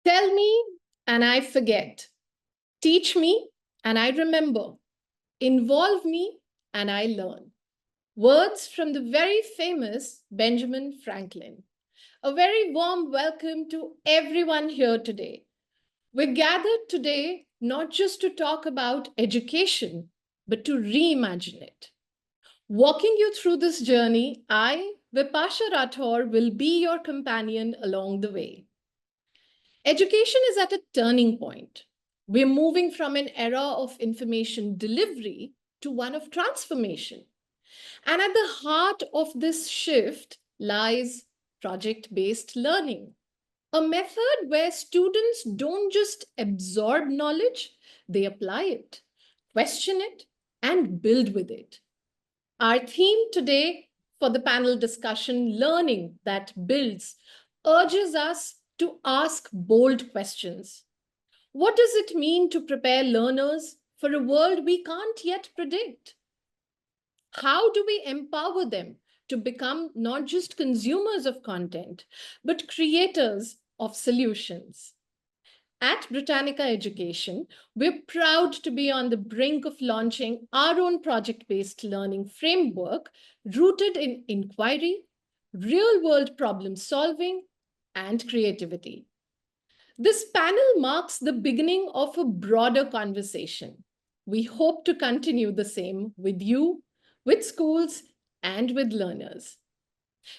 Tell me and I forget. Teach me and I remember. Involve me and I learn. Words from the very famous Benjamin Franklin. A very warm welcome to everyone here today. We're gathered today not just to talk about education, but to reimagine it. Walking you through this journey, I, Vipasha Rathore, will be your companion along the way. Education is at a turning point. We're moving from an era of information delivery to one of transformation. And at the heart of this shift lies project-based learning, a method where students don't just absorb knowledge, they apply it, question it, and build with it. Our theme today for the panel discussion, Learning That Builds, urges us to ask bold questions. What does it mean to prepare learners for a world we can't yet predict? How do we empower them to become not just consumers of content, but creators of solutions? At Britannica Education, we're proud to be on the brink of launching our own project-based learning framework rooted in inquiry, real-world problem solving, and creativity. This panel marks the beginning of a broader conversation. We hope to continue the same with you, with schools, and with learners.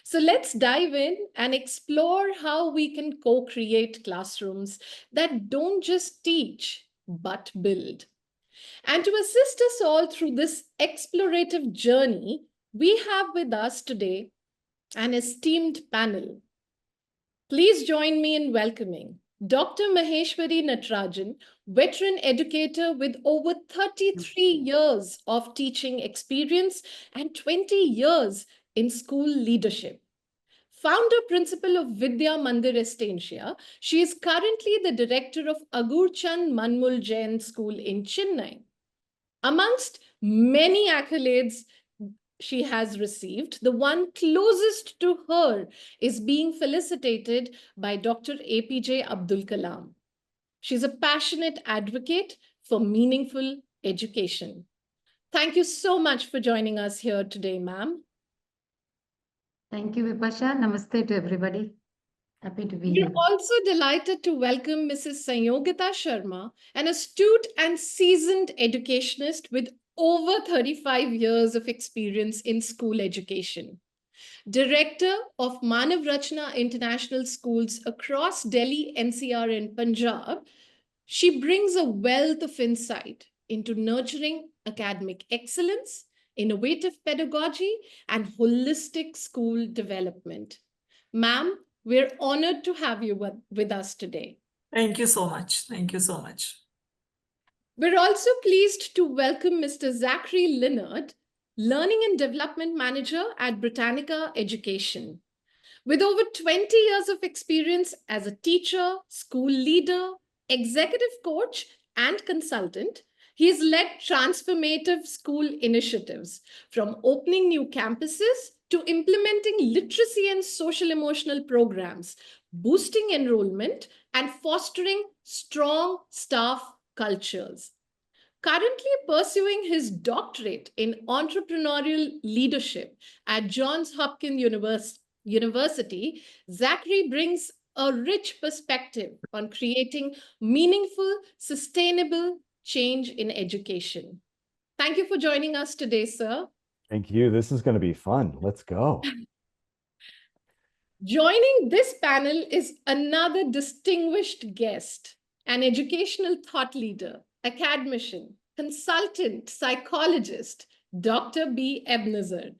So let's dive in and explore how we can co-create classrooms that don't just teach, but build. And to assist us all through this explorative journey, we have with us today an esteemed panel. Please join me in welcoming Dr. Maheshwari Natarajan, veteran educator with over 33 years of teaching experience and 20 years in school leadership. Founder principal of Vidya Mandir Estancia, she is currently the director of Agurchand Manmull Jain School in Chennai. Amongst many accolades she has received, the one closest to her is being felicitated by Dr. APJ Abdul Kalam. She's a passionate advocate for meaningful education. Thank you so much for joining us here today, ma'am. Thank you, Vipasha. Namaste to everybody. Happy to be We're here. also delighted to welcome Mrs. Sanyogita Sharma, an astute and seasoned educationist with over 35 years of experience in school education. Director of Manav Rachna International Schools across Delhi, NCR, and Punjab, she brings a wealth of insight into nurturing academic excellence, innovative pedagogy, and holistic school development. Ma'am, we're honored to have you with us today. Thank you so much. Thank you so much. We're also pleased to welcome Mr. Zachary Linnert, Learning and Development Manager at Britannica Education. With over 20 years of experience as a teacher, school leader, executive coach, and consultant, he has led transformative school initiatives, from opening new campuses to implementing literacy and social emotional programs, boosting enrollment, and fostering strong staff cultures. Currently pursuing his doctorate in entrepreneurial leadership at Johns Hopkins University, Zachary brings a rich perspective on creating meaningful, sustainable change in education. Thank you for joining us today, sir. Thank you. This is going to be fun. Let's go. Joining this panel is another distinguished guest, an educational thought leader, academician, consultant, psychologist, Dr. B. Ebenezer.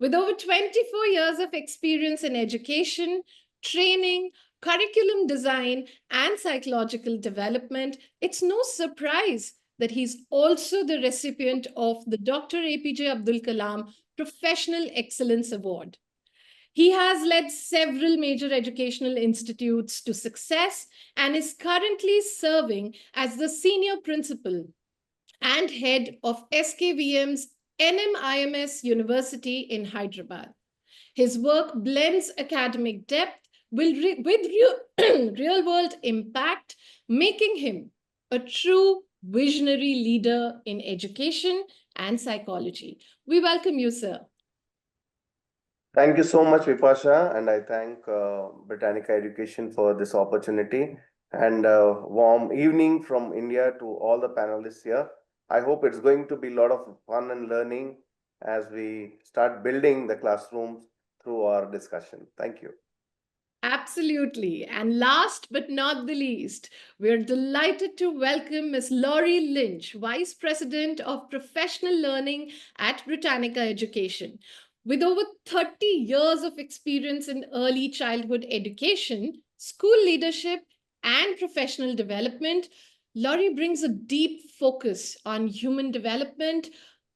With over 24 years of experience in education, training, curriculum design, and psychological development, it's no surprise that he's also the recipient of the Dr. APJ Abdul Kalam Professional Excellence Award. He has led several major educational institutes to success and is currently serving as the senior principal and head of SKVM's NMIMS University in Hyderabad. His work blends academic depth with real world impact, making him a true visionary leader in education and psychology. We welcome you, sir. Thank you so much, Vipasha, and I thank Britannica Education for this opportunity. And warm evening from India to all the panelists here. I hope it's going to be a lot of fun and learning as we start building the classrooms through our discussion. Thank you. Absolutely. And last but not the least, we're delighted to welcome Ms. Laurie Lynch, Vice President of Professional Learning at Britannica Education. With over 30 years of experience in early childhood education, school leadership, and professional development, Laurie brings a deep focus on human development,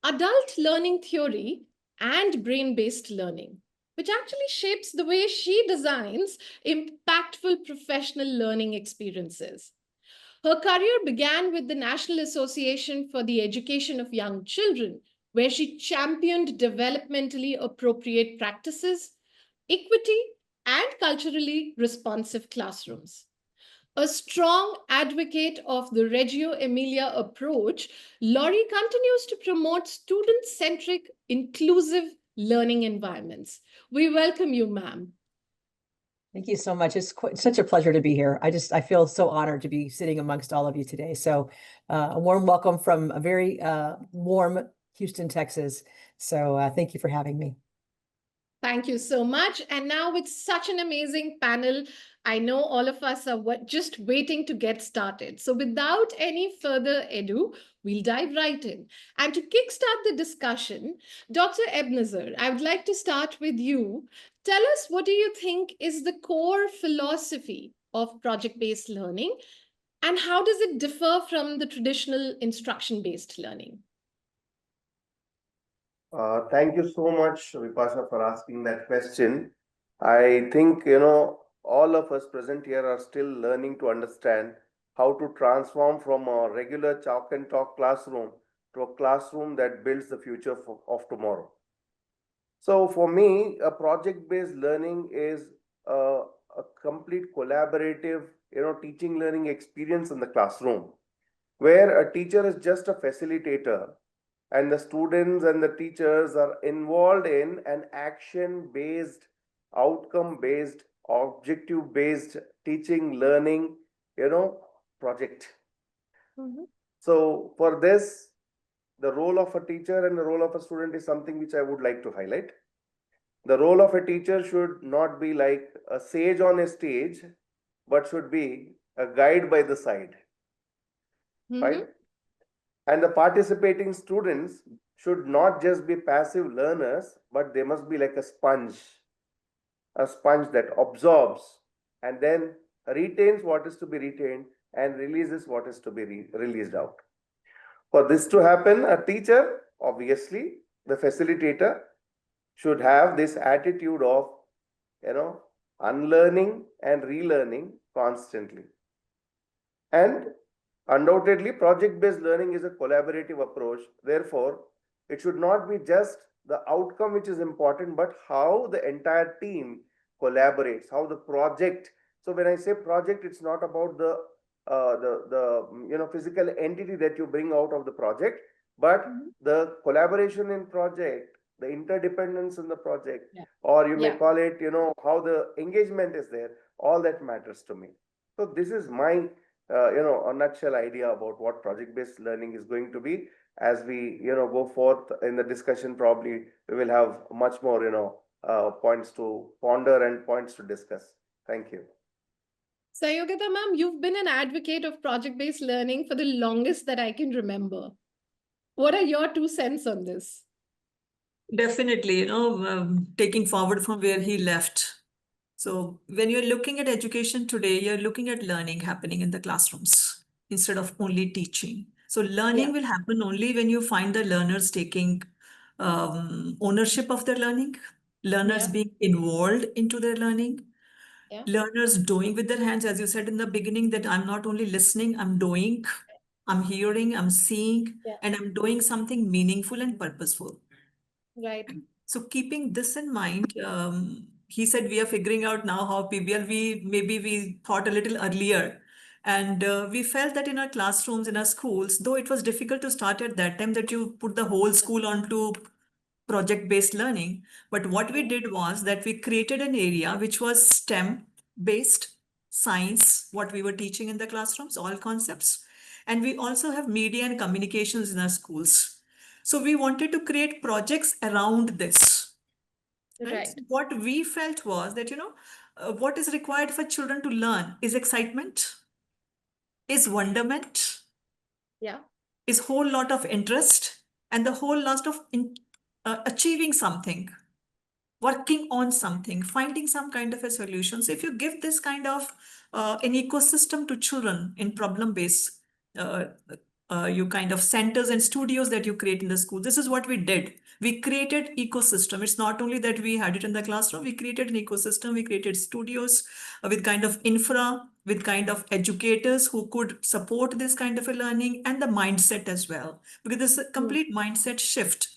adult learning theory, and brain-based learning, which actually shapes the way she designs impactful professional learning experiences. Her career began with the National Association for the Education of Young Children, where she championed developmentally appropriate practices, equity, and culturally responsive classrooms. A strong advocate of the Reggio Emilia approach, Laurie continues to promote student-centric, inclusive learning environments. We welcome you, ma'am. Thank you so much. It's such a pleasure to be here. I feel so honored to be sitting amongst all of you today. So a warm welcome from a very warm Houston, Texas. So thank you for having me. Thank you so much. And now with such an amazing panel, I know all of us are just waiting to get started. So without any further ado, we'll dive right in. And to kickstart the discussion, Dr. Ebenezer, I would like to start with you. Tell us, what do you think is the core philosophy of project-based learning, and how does it differ from the traditional instruction-based learning? Thank you so much, Vipasha, for asking that question. I think, all of us present here are still learning to understand how to transform from a regular chalk and talk classroom to a classroom that builds the future of tomorrow. So for me, a project-based learning is a complete collaborative, teaching learning experience in the classroom, where a teacher is just a facilitator and the students and the teachers are involved in an action-based, outcome-based, objective-based teaching, learning, project. Mm-hmm. So for this, the role of a teacher and the role of a student is something which I would like to highlight. The role of a teacher should not be like a sage on a stage, but should be a guide by the side, right? And the participating students should not just be passive learners, but they must be like a sponge that absorbs and then retains what is to be retained and releases what is to be released out. For this to happen, a teacher, obviously, the facilitator, should have this attitude of, unlearning and relearning constantly. And undoubtedly, project-based learning is a collaborative approach. Therefore, it should not be just the outcome which is important, but how the entire team collaborates, how the project. So when I say project, it's not about the physical entity that you bring out of the project, but the collaboration in project, the interdependence in the project, or you may call it, how the engagement is there. All that matters to me. So this is my a nutshell idea about what project-based learning is going to be. As we, go forth in the discussion, probably we will have much more, points to ponder and points to discuss. Thank you. Sanyogita ma'am, you've been an advocate of project-based learning for the longest that I can remember. What are your 2 cents on this? Definitely, taking forward from where he left. So when you're looking at education today, you're looking at learning happening in the classrooms instead of only teaching. So learning will happen only when you find the learners taking ownership of their learning, learners being involved into their learning, learners doing with their hands, as you said in the beginning, that I'm not only listening, I'm doing, I'm hearing, I'm seeing, and I'm doing something meaningful and purposeful. Right. So keeping this in mind, he said we are figuring out now how PBL, we thought a little earlier. And we felt that in our classrooms, in our schools, though it was difficult to start at that time, that you put the whole school onto project-based learning. But what we did was that we created an area which was STEM-based, science, what we were teaching in the classrooms, all concepts. And we also have media and communications in our schools. So we wanted to create projects around this. Right? So what we felt was that, what is required for children to learn is excitement, is wonderment, Yeah. is whole lot of interest, and the whole lot of achieving something, working on something, finding some kind of a solution. So if you give this kind of an ecosystem to children in problem-based, you kind of centers and studios that you create in the school. This is what we did. We created ecosystem. It's not only that we had it in the classroom, we created an ecosystem, we created studios with kind of infra, with kind of educators who could support this kind of a learning, and the mindset as well. Because this is a complete mindset shift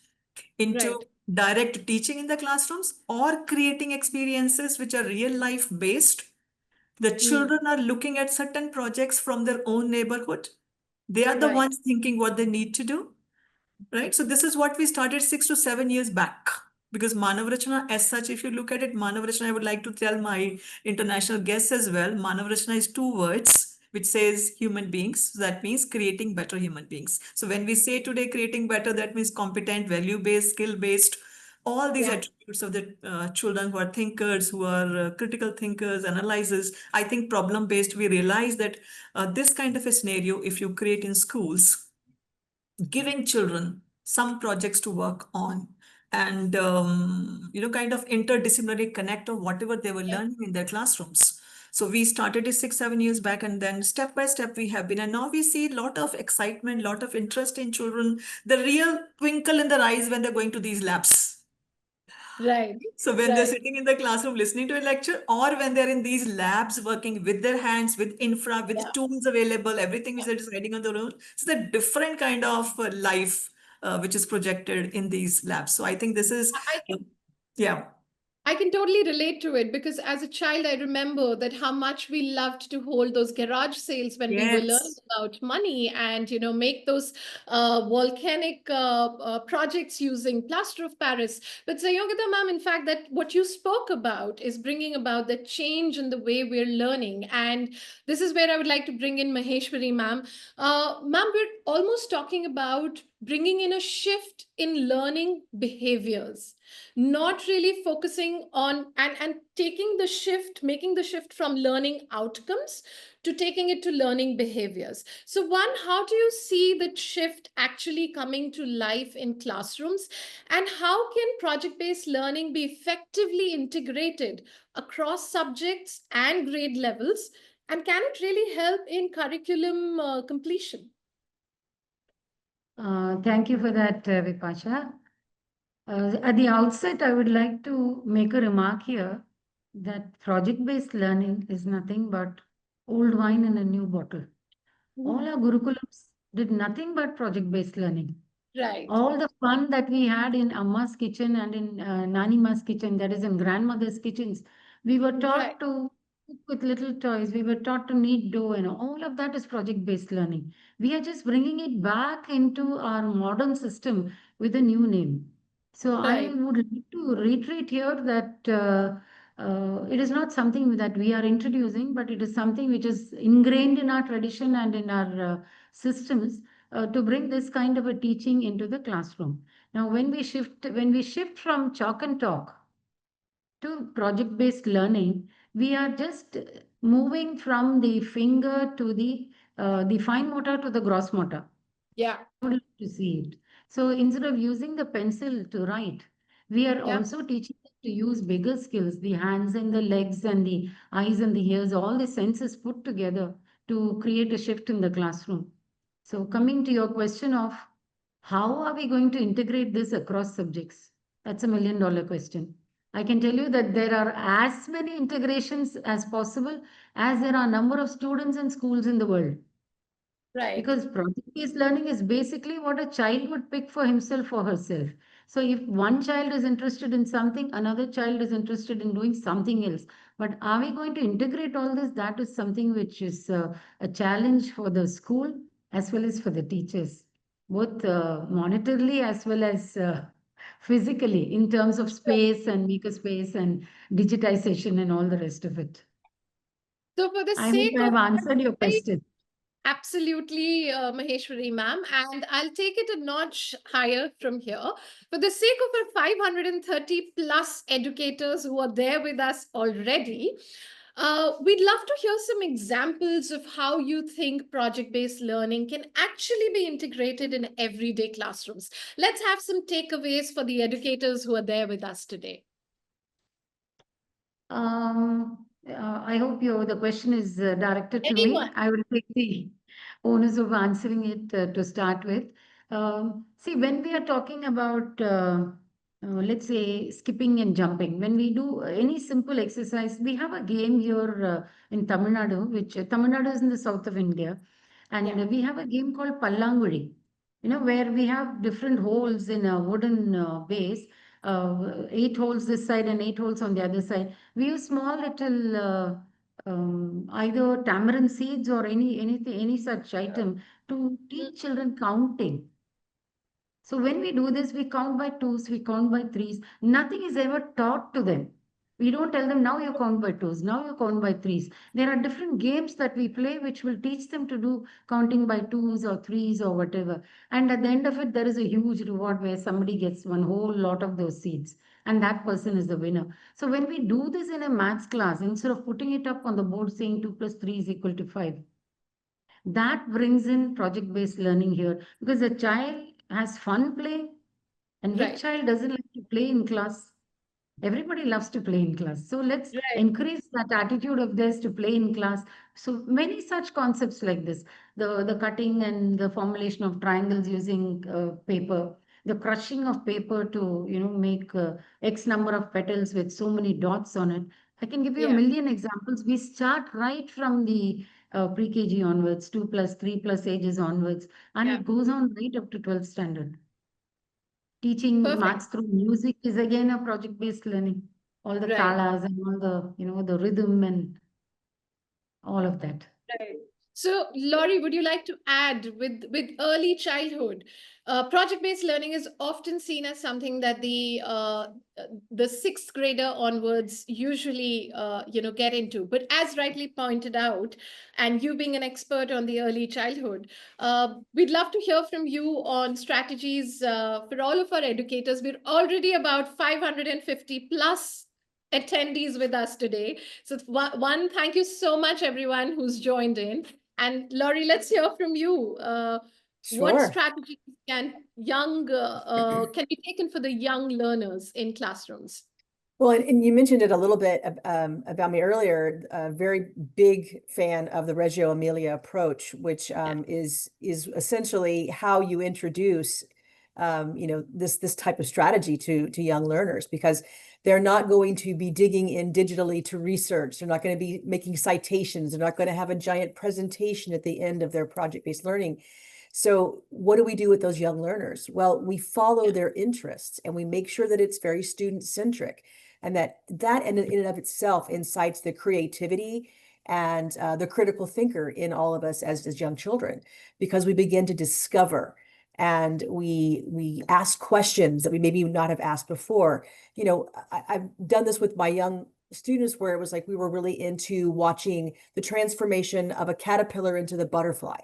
into direct teaching in the classrooms or creating experiences which are real life based. The children are looking at certain projects from their own neighborhood. They are the ones thinking what they need to do, right? So this is what we started 6 to 7 years back. Because Manav Rachna, as such, if you look at it, Manav Rachna, I would like to tell my international guests as well, Manav Rachna is 2 words, which says human beings. So that means creating better human beings. So when we say today creating better, that means competent, value-based, skill-based, all these attributes of the children who are thinkers, who are critical thinkers, analyzers. I think problem-based, we realize that this kind of a scenario, if you create in schools, giving children some projects to work on and, kind of interdisciplinary connect of whatever they were learning in their classrooms. So we started it 6, 7 years back, and then step by step we have been, and now we see a lot of excitement, lot of interest in children, the real twinkle in their eyes when they're going to these labs. Right. So when they're sitting in the classroom listening to a lecture, or when they're in these labs working with their hands, with infra, with tools available, everything which they're deciding on their own. So the different kind of life which is projected in these labs. So I think this is, yeah. I can totally relate to it because as a child, I remember that how much we loved to hold those garage sales when we were learning about money and, make those volcanic projects using plaster of Paris. But Sanyogita ma'am, in fact, that what you spoke about is bringing about the change in the way we're learning. And this is where I would like to bring in Maheshwari ma'am. Ma'am, we're almost talking about bringing in a shift in learning behaviors, not really focusing on and taking the shift, making the shift from learning outcomes to taking it to learning behaviors. So one, how do you see the shift actually coming to life in classrooms, and how can project-based learning be effectively integrated across subjects and grade levels, and can it really help in curriculum completion? Thank you for that, Vipasha. At the outset, I would like to make a remark here that project-based learning is nothing but old wine in a new bottle. All our Gurukulams did nothing but project-based learning. Right. All the fun that we had in Amma's kitchen and in Nanima's kitchen, that is in grandmother's kitchens, we were taught to cook with little toys. We were taught to knead dough, and all of that is project-based learning. We are just bringing it back into our modern system with a new name. So I would like to reiterate here that it is not something that we are introducing, but it is something which is ingrained in our tradition and in our systems to bring this kind of a teaching into the classroom. Now, when we shift from chalk and talk to project-based learning, we are just moving from the finger to the fine motor to the gross motor. Yeah. I would like to see it. So instead of using the pencil to write, we are also teaching them to use bigger skills, the hands and the legs and the eyes and the ears, all the senses put together to create a shift in the classroom. So coming to your question of how are we going to integrate this across subjects? That's $1 million question. I can tell you that there are as many integrations as possible as there are number of students and schools in the world. Right. Because project-based learning is basically what a child would pick for himself or herself. So if one child is interested in something, another child is interested in doing something else. But are we going to integrate all this? That is something which is a challenge for the school as well as for the teachers, both monetarily as well as physically, in terms of space and maker space and digitization and all the rest of it. So for the I hope sake I of have answered your question. absolutely, Maheshwari ma'am, and I'll take it a notch higher from here. For the sake of our 530 plus educators who are there with us already, we'd love to hear some examples of how you think project-based learning can actually be integrated in everyday classrooms. Let's have some takeaways for the educators who are there with us today. I hope the question is directed to Anyone? me. I will take the onus of answering it to start with. See, when we are talking about, let's say, skipping and jumping, when we do any simple exercise, we have a game here in Tamil Nadu, which Tamil Nadu is in the south of India, and we have a game called Pallanguri, where we have different holes in a wooden base, 8 holes this side and 8 holes on the other side. We use small little either tamarind seeds or any such item to teach children counting. So when we do this, we count by twos, we count by threes. Nothing is ever taught to them. We don't tell them now you count by twos, now you count by threes. There are different games that we play which will teach them to do counting by twos or threes or whatever. And at the end of it, there is a huge reward where somebody gets one whole lot of those seeds. And that person is the winner. So when we do this in a maths class, instead of putting it up on the board saying 2 plus 3 is equal to 5, that brings in project-based learning here, because the child has fun playing. And which child doesn't like to play in class? Everybody loves to play in class. So let's encourage that attitude of theirs to play in class. So many such concepts like this, the cutting and the formulation of triangles using paper, the crushing of paper to make X number of petals with so many dots on it. I can give you a million examples. We start right from the pre-KG onwards, 2 plus 3 plus ages onwards, and it goes on right up to 12th standard. Teaching maths through music is again a project-based learning. All the talas and all the, the rhythm and all of that. Right. So, Laurie, would you like to add with early childhood? Project-based learning is often seen as something that the sixth grader onwards usually get into. But as rightly pointed out, and you being an expert on the early childhood, we'd love to hear from you on strategies for all of our educators. We're already about 550 plus attendees with us today. So one, thank you so much, everyone who's joined in. And Laurie, let's hear from you. What strategies can be taken for the young learners in classrooms? Well, and you mentioned it a little bit about me earlier. A very big fan of the Reggio Emilia approach, which is essentially how you introduce this type of strategy to young learners, because they're not going to be digging in digitally to research. They're not going to be making citations. They're not going to have a giant presentation at the end of their project-based learning. So what do we do with those young learners? Well, we follow their interests and we make sure that it's very student-centric, and that in and of itself incites the creativity and the critical thinker in all of us as young children, because we begin to discover and we ask questions that we maybe not have asked before. I've done this with my young students where it was like we were really into watching the transformation of a caterpillar into the butterfly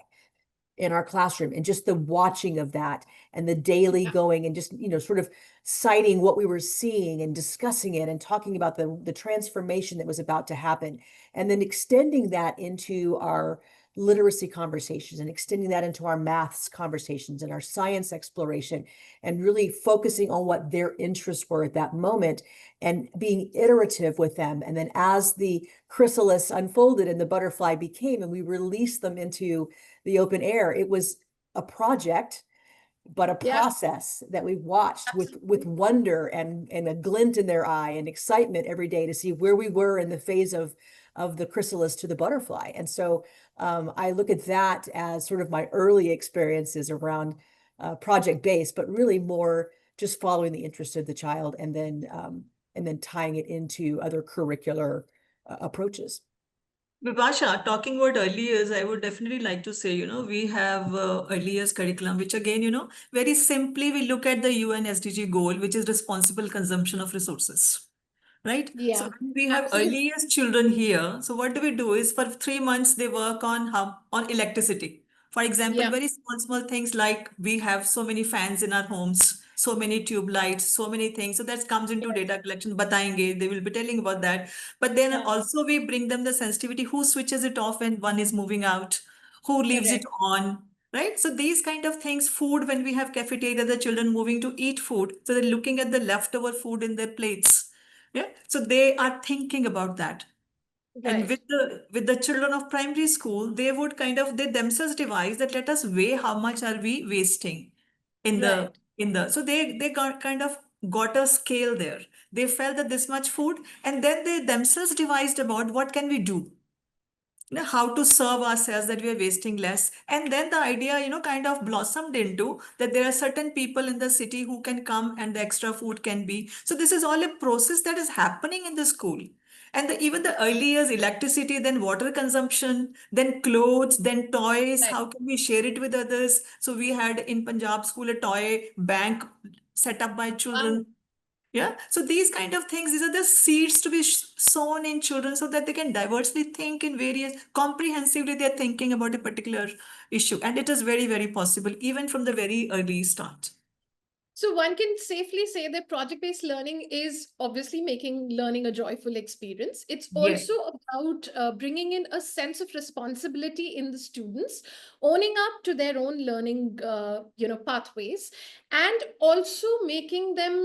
in our classroom, and just the watching of that and the daily going and just, sort of citing what we were seeing and discussing it and talking about the transformation that was about to happen, and then extending that into our literacy conversations and extending that into our maths conversations and our science exploration, and really focusing on what their interests were at that moment and being iterative with them. And then as the chrysalis unfolded and the butterfly became, and we released them into the open air, it was a project, but a process that we watched with wonder and a glint in their eye and excitement every day to see where we were in the phase of the chrysalis to the butterfly. And so I look at that as sort of my early experiences around project-based, but really more just following the interest of the child and then tying it into other curricular approaches. Vibhasha, talking about early years, I would definitely like to say, we have early years curriculum, which again, very simply we look at the UN SDG goal, which is responsible consumption of resources. Right? Yeah, so we have absolutely. early years children here. So what do we do is for 3 months they work on electricity. For example, Yeah. very small things like we have so many fans in our homes, so many tube lights, so many things. So that comes into data collection. Batayenge, they will be telling about that. But then Yeah. also we bring them the sensitivity. Who switches it off when one is moving out? Who leaves it on? Right? So these kind of things, food, when we have cafeteria, the children moving to eat food. So they're looking at the leftover food in their plates. Yeah, so they are thinking about that. And Right. with the children of primary school, they would they themselves devise that let us weigh how much are we wasting Right. so they got a scale there. They felt that this much food, and then they themselves devised about what can we do. How to serve ourselves that we are wasting less. And then the idea, kind of blossomed into that there are certain people in the city who can come and the extra food can be. So this is all a process that is happening in the school. And even the early years, electricity, then water consumption, then clothes, then toys, Right. how can we share it with others? So we had in Punjab school a toy bank set up by children. Yeah. So these kind of things, these are the seeds to be sown in children so that they can diversely think in comprehensively, they're thinking about a particular issue. And it is very, very possible, even from the very early start. So one can safely say that project-based learning is obviously making learning a joyful experience. It's Yes. also about bringing in a sense of responsibility in the students, owning up to their own learning, pathways, and also making them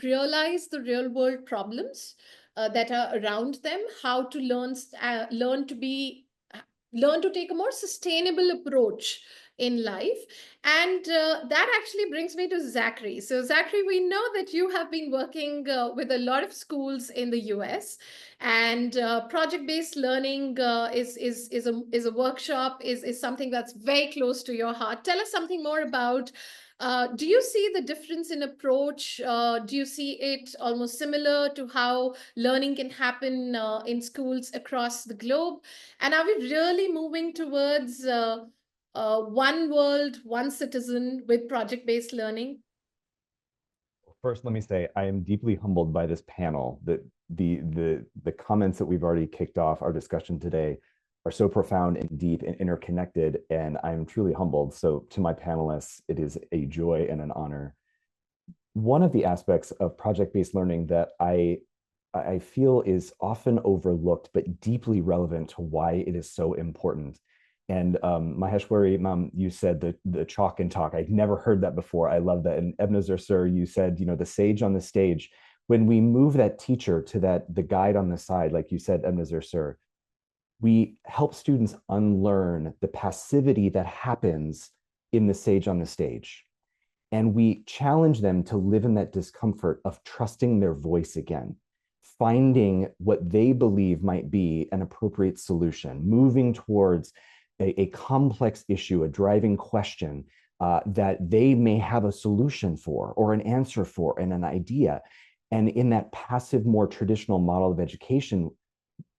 realize the real-world problems that are around them, how to learn to take a more sustainable approach in life. And that actually brings me to Zachary. So, Zachary, we know that you have been working with a lot of schools in the US, and project-based learning is a workshop, is something that's very close to your heart. Tell us something more about. Do you see the difference in approach? Do you see it almost similar to how learning can happen in schools across the globe? And are we really moving towards one world, one citizen with project-based learning? First, let me say I am deeply humbled by this panel. That the comments that we've already kicked off our discussion today are so profound and deep and interconnected, and I'm truly humbled. So to my panelists, it is a joy and an honor. One of the aspects of project-based learning that I feel is often overlooked, but deeply relevant to why it is so important. And Maheshwari, Mom, you said the chalk and talk. I'd never heard that before. I love that. And Ebenezer, sir, you said, the sage on the stage. When we move that teacher to the guide on the side, like you said, Ebenezer, sir, we help students unlearn the passivity that happens in the sage on the stage. And we challenge them to live in that discomfort of trusting their voice again, finding what they believe might be an appropriate solution, moving towards a complex issue, a driving question that they may have a solution for or an answer for and an idea. And in that passive, more traditional model of education,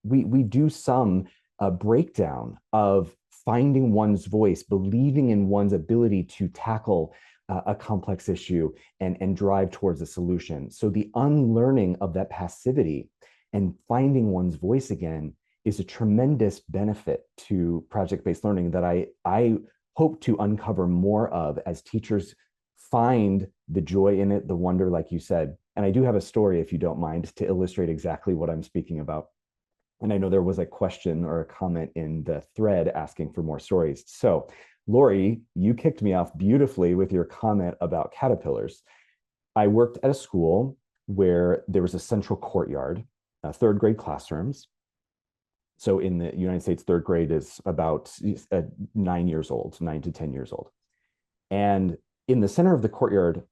we do some breakdown of finding one's voice, believing in one's ability to tackle a complex issue and drive towards a solution. So the unlearning of that passivity and finding one's voice again is a tremendous benefit to project-based learning that I hope to uncover more of as teachers find the joy in it, the wonder, like you said. And I do have a story, if you don't mind, to illustrate exactly what I'm speaking about. And I know there was a question or a comment in the thread asking for more stories. So Lori, you kicked me off beautifully with your comment about caterpillars. I worked at a school where there was a central courtyard, third grade classrooms. So in the United States, third grade is about 9 years old, 9 to 10 years old. And in the center of the courtyard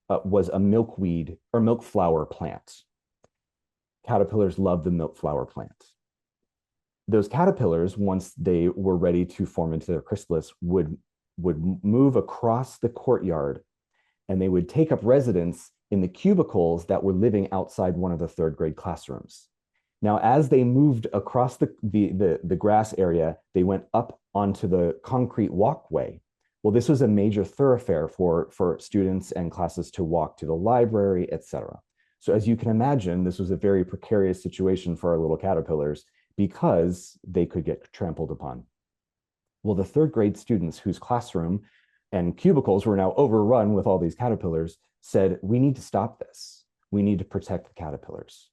was a milkweed or milk flower plant. Caterpillars love the milk flower plant. Those caterpillars, once they were ready to form into their chrysalis, would move across the courtyard and they would take up residence in the cubicles that were living outside one of the third grade classrooms. Now, as they moved across the grass area, they went up onto the concrete walkway. Well, this was a major thoroughfare for students and classes to walk to the library, etc. So as you can imagine, this was a very precarious situation for our little caterpillars because they could get trampled upon. Well, the third grade students whose classroom and cubicles were now overrun with all these caterpillars said, we need to stop this. We need to protect the caterpillars.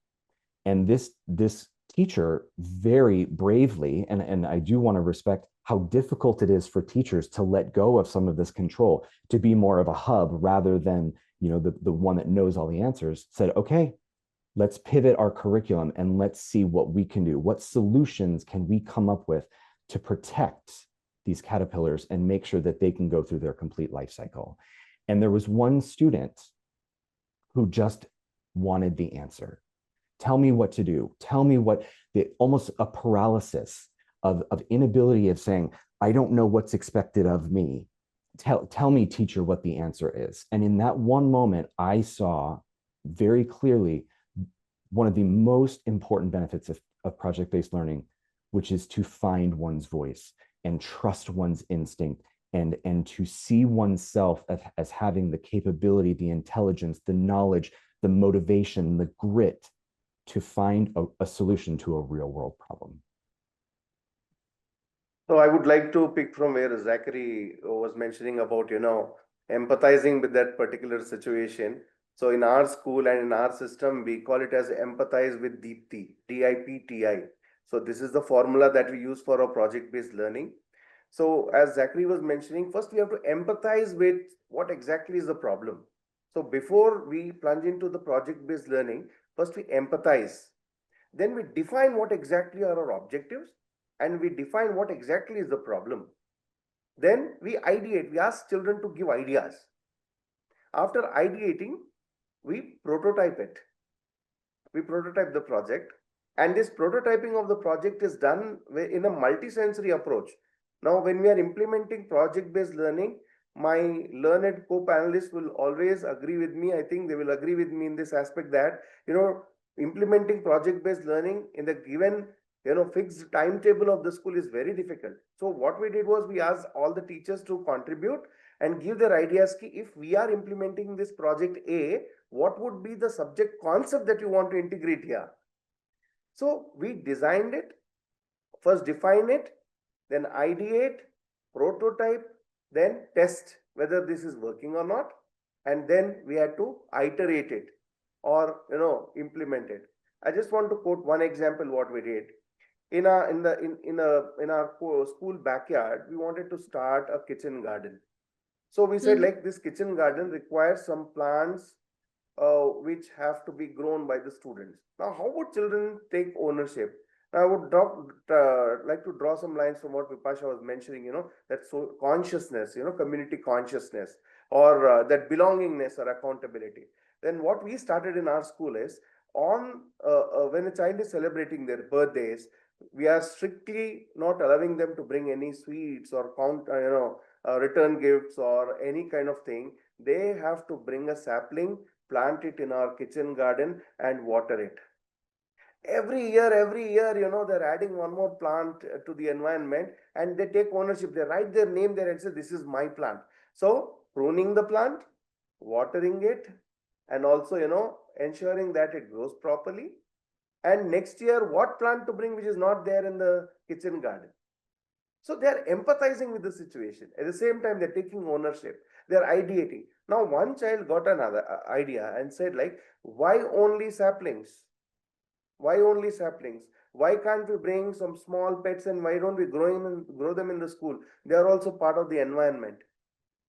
And this teacher very bravely, and I do want to respect how difficult it is for teachers to let go of some of this control, to be more of a hub rather than, you know, the one that knows all the answers, said, okay, let's pivot our curriculum and let's see what we can do. What solutions can we come up with to protect these caterpillars and make sure that they can go through their complete life cycle? And there was one student who just wanted the answer. Tell me what to do. Tell me what, almost a paralysis of inability of saying, I don't know what's expected of me. Tell me, teacher, what the answer is. And in that one moment, I saw very clearly one of the most important benefits of project-based learning, which is to find one's voice and trust one's instinct and to see oneself as having the capability, the intelligence, the knowledge, the motivation, the grit to find a solution to a real world problem. So I would like to pick from where Zachary was mentioning about, you know, empathizing with that particular situation. So in our school and in our system, we call it as empathize with Deepti, DIPTI. So this is the formula that we use for our project-based learning. So as Zachary was mentioning, first we have to empathize with what exactly is the problem. So before we plunge into the project-based learning, first we empathize. Then we define what exactly are our objectives and we define what exactly is the problem. Then we ideate, we ask children to give ideas. After ideating, we prototype it. We prototype the project, and this prototyping of the project is done in a multi-sensory approach. Now, when we are implementing project-based learning, my learned co-panelists will always agree with me. I think they will agree with me in this aspect that, you know, implementing project-based learning in the given, you know, fixed timetable of the school is very difficult. So what we did was we asked all the teachers to contribute and give their ideas. If we are implementing this project A, what would be the subject concept that you want to integrate here? So we designed it, first define it, then ideate, prototype, then test whether this is working or not, and then we had to iterate it or, you know, implement it. I just want to quote one example what we did. In our school backyard, we wanted to start a kitchen garden. So we said like this kitchen garden requires some plants which have to be grown by the students. Now, how would children take ownership? I would like to draw some lines from what Vipasha was mentioning, you know, that so consciousness, you know, community consciousness, or that belongingness or accountability. Then what we started in our school is on when a child is celebrating their birthdays, we are strictly not allowing them to bring any sweets or return gifts or any kind of thing. They have to bring a sapling, plant it in our kitchen garden and water it. Every year, you know, they're adding one more plant to the environment and they take ownership. They write their name there and say, this is my plant. So pruning the plant, watering it, and also, you know, ensuring that it grows properly. And next year, what plant to bring which is not there in the kitchen garden. So they're empathizing with the situation. At the same time, they're taking ownership. They're ideating. Now, one child got another idea and said like, why only saplings? Why only saplings? Why can't we bring some small pets and why don't we grow them in the school? They are also part of the environment.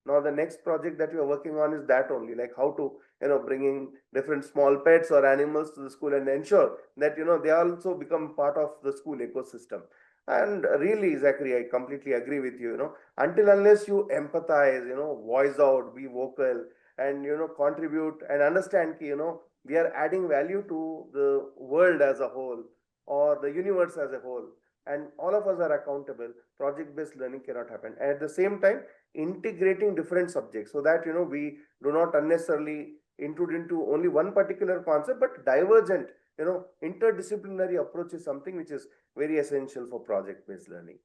Now the next project that we are working on is that only, like how to, you know, bringing different small pets or animals to the school and ensure that, you know, they also become part of the school ecosystem. And really, Zachary, I completely agree with you, you know, until unless you empathize, you know, voice out, be vocal and, you know, contribute and understand, you know, we are adding value to the world as a whole or the universe as a whole. and all of us are accountable, project-based learning cannot happen. And at the same time, integrating different subjects so that, we do not unnecessarily intrude into only one particular concept, but divergent, interdisciplinary approach is something which is very essential for project-based learning.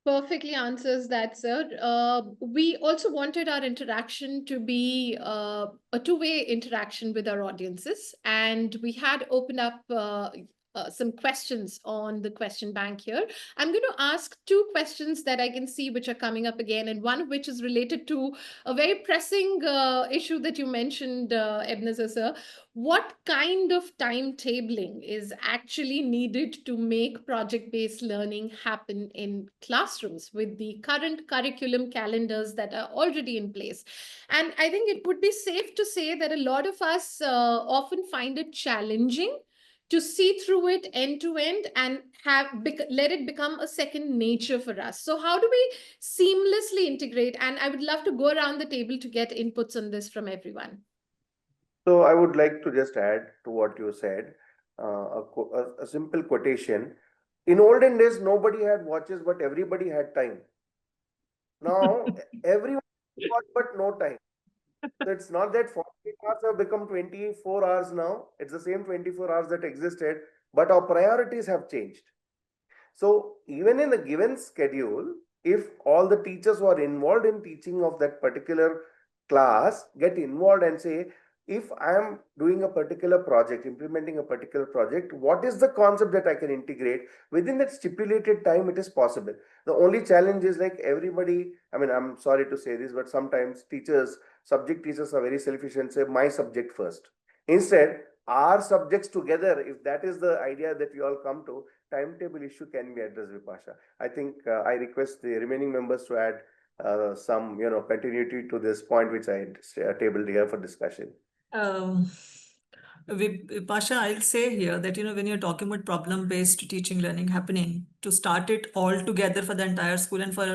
Perfectly answers that, sir. We also wanted our interaction to be a two-way interaction with our audiences, and we had opened up some questions on the question bank here. I'm going to ask two questions that I can see which are coming up again, and one of which is related to a very pressing issue that you mentioned, Ebenezer, sir. What kind of timetabling is actually needed to make project-based learning happen in classrooms with the current curriculum calendars that are already in place? And I think it would be safe to say that a lot of us often find it challenging to see through it end to end and let it become a second nature for us. So how do we seamlessly integrate? And I would love to go around the table to get inputs on this from everyone. So I would like to just add to what you said, a simple quotation. In olden days, nobody had watches, but everybody had time. Now, everyone has watch, but no time. So it's not that 48 hours have become 24 hours now. It's the same 24 hours that existed, but our priorities have changed. So even in a given schedule, if all the teachers who are involved in teaching of that particular class get involved and say, if I am doing a particular project, implementing a particular project, what is the concept that I can integrate within that stipulated time? It is possible. The only challenge is like everybody, I mean, I'm sorry to say this, but sometimes subject teachers are very selfish and say my subject first. Instead, our subjects together, if that is the idea that we all come to, timetable issue can be addressed, Vipasha. I think I request the remaining members to add some, continuity to this point, which I tabled here for discussion. Pasha, I'll say here that, when you're talking about problem-based teaching learning happening, to start it all together for the entire school and for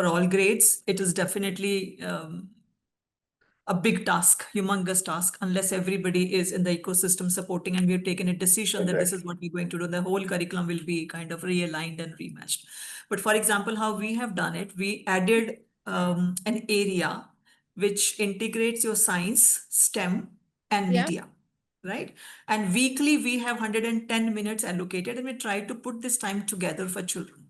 all grades, it is definitely a big task, humongous task, unless everybody is in the ecosystem supporting and we've taken a decision that this is what we're going to do. The whole curriculum will be kind of realigned and rematched. But for example, how we have done it, we added an area which integrates your science, STEM, and media, right? And weekly, we have 110 minutes allocated, and we try to put this time together for children.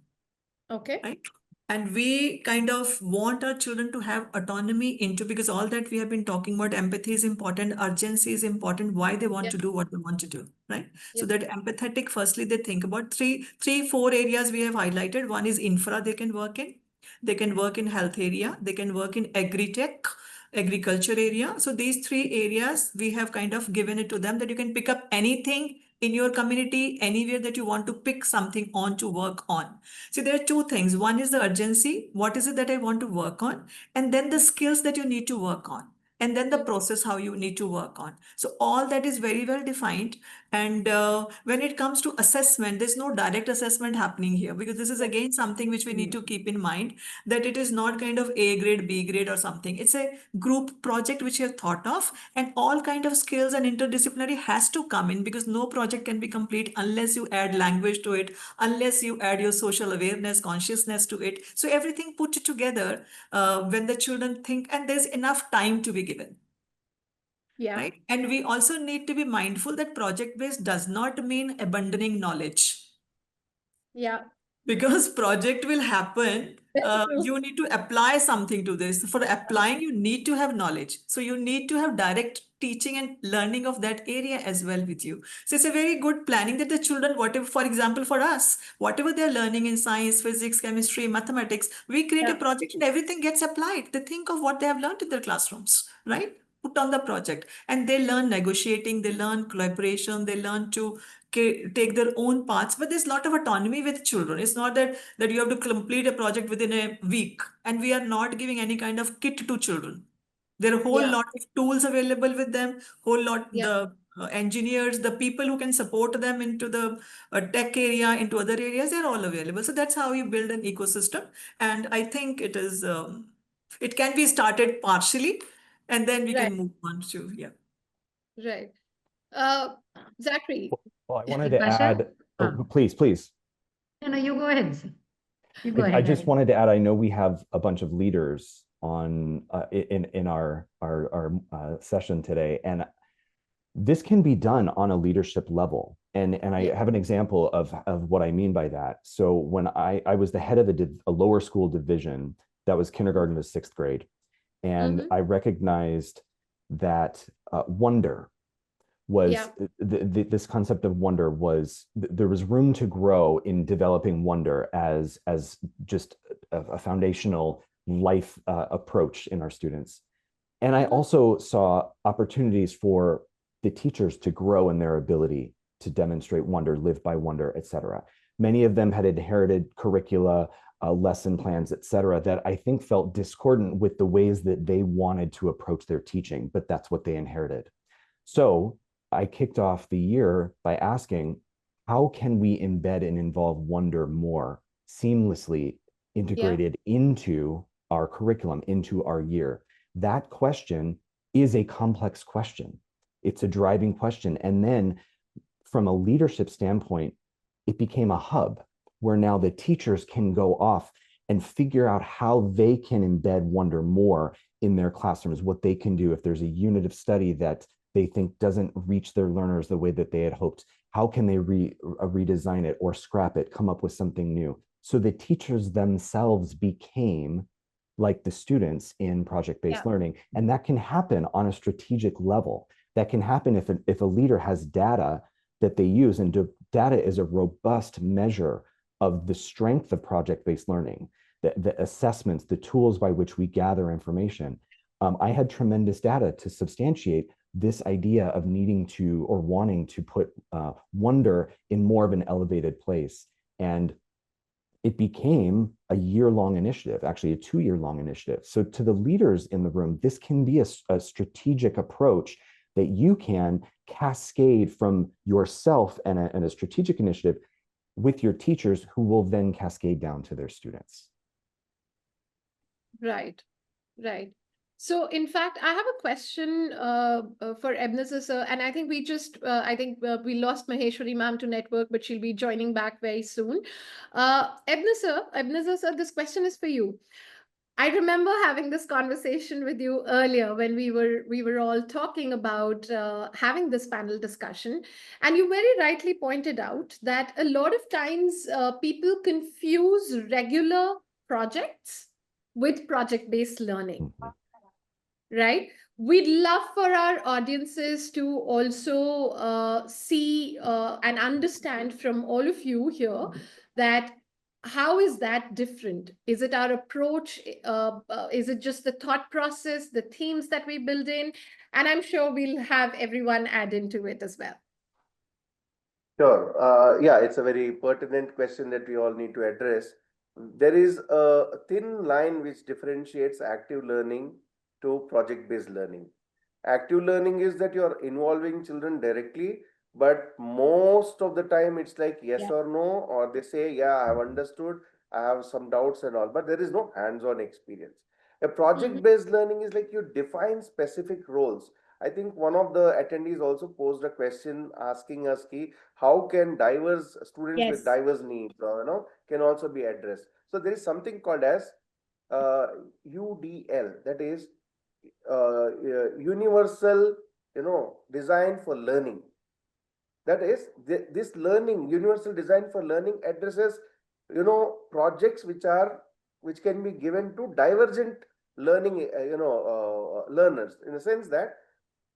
Okay. Right? And we kind of want our children to have autonomy because all that we have been talking about, empathy is important, urgency is important, why they want to do what they want to do, right? So that empathetic, firstly, they think about four areas we have highlighted. One is infra they can work in. They can work in health area. They can work in agriculture area. So these three areas, we have kind of given it to them that you can pick up anything in your community, anywhere that you want to pick something on to work on. So there are two things. One is the urgency. What is it that I want to work on? And then the skills that you need to work on. And then the process, how you need to work on. So all that is very well defined. And when it comes to assessment, there's no direct assessment happening here, because this is again something which we need to keep in mind, that it is not kind of A grade, B grade or something. It's a group project which you have thought of, and all kind of skills and interdisciplinary has to come in, because no project can be complete unless you add language to it, unless you add your social awareness, consciousness to it. So everything put together when the children think, and there's enough time to be given. Yeah. Right. And we also need to be mindful that project-based does not mean abandoning knowledge. Yeah. Because project will happen, you need to apply something to this. For applying, you need to have knowledge. So you need to have direct teaching and learning of that area as well with you. So it's a very good planning that the children, whatever, for example, for us, whatever they're learning in science, physics, chemistry, mathematics, we create a project and everything gets applied. They think of what they have learned in their classrooms, right? Put on the project, and they learn negotiating, they learn collaboration, they learn to take their own paths. But there's a lot of autonomy with children. It's not that you have to complete a project within a week, and we are not giving any kind of kit to children. There are a whole lot of tools available with them, whole lot, the engineers, the people who can support them into the tech area, into other areas, they're all available. So that's how you build an ecosystem. And I think it is, it can be started partially, and then we can move on to, Right. Zachary. Well, I wanted to add Please. No, you go ahead. You go I ahead. just Harry. wanted to add, I know we have a bunch of leaders on in our session today, and this can be done on a leadership level. And I have an example of what I mean by that. So when I was the head of a lower school division that was kindergarten to 6th grade, and I recognized that wonder was this concept of wonder was there was room to grow in developing wonder as just a foundational life approach in our students. And I also saw opportunities for the teachers to grow in their ability to demonstrate wonder, live by wonder, et cetera. Many of them had inherited curricula, lesson plans, et cetera, that I think felt discordant with the ways that they wanted to approach their teaching, but that's what they inherited. So I kicked off the year by asking, how can we embed and involve wonder more seamlessly integrated into our curriculum, into our year? That question is a complex question. It's a driving question. And then from a leadership standpoint, it became a hub where now the teachers can go off and figure out how they can embed wonder more in their classrooms, what they can do if there's a unit of study that they think doesn't reach their learners the way that they had hoped. How can they redesign it or scrap it, come up with something new? So the teachers themselves became like the students in project-based learning. And that can happen on a strategic level. That can happen if a leader has data that they use, and data is a robust measure of the strength of project-based learning, the assessments, the tools by which we gather information. I had tremendous data to substantiate this idea of needing to or wanting to put wonder in more of an elevated place. And it became a year-long initiative, actually a 2-year-long initiative. So to the leaders in the room, this can be a strategic approach that you can cascade from yourself and a strategic initiative with your teachers, who will then cascade down to their students. Right. So, in fact, I have a question for Ebenezer, sir, and I think we we lost Maheshwari ma'am to network, but she'll be joining back very soon. Ebenezer, sir, this question is for you. I remember having this conversation with you earlier when we were all talking about having this panel discussion, and you very rightly pointed out that a lot of times people confuse regular projects with project-based learning. Right? We'd love for our audiences to also see and understand from all of you here that how is that different? Is it our approach? Is it just the thought process, the themes that we build in? And I'm sure we'll have everyone add into it as well. Sure. Yeah, it's a very pertinent question that we all need to address. There is a thin line which differentiates active learning to project-based learning. Active learning is that you're involving children directly, but most of the time it's like yes or no, or they say, yeah, I've understood, I have some doubts and all, but there is no hands-on experience. A project-based learning is like you define specific roles. I think one of the attendees also posed a question asking us, how can diverse students with diverse needs, can also be addressed. So there is something called as UDL, that is universal, design for learning. That is, this learning, universal design for learning addresses, projects which can be given to divergent learning, learners, in the sense that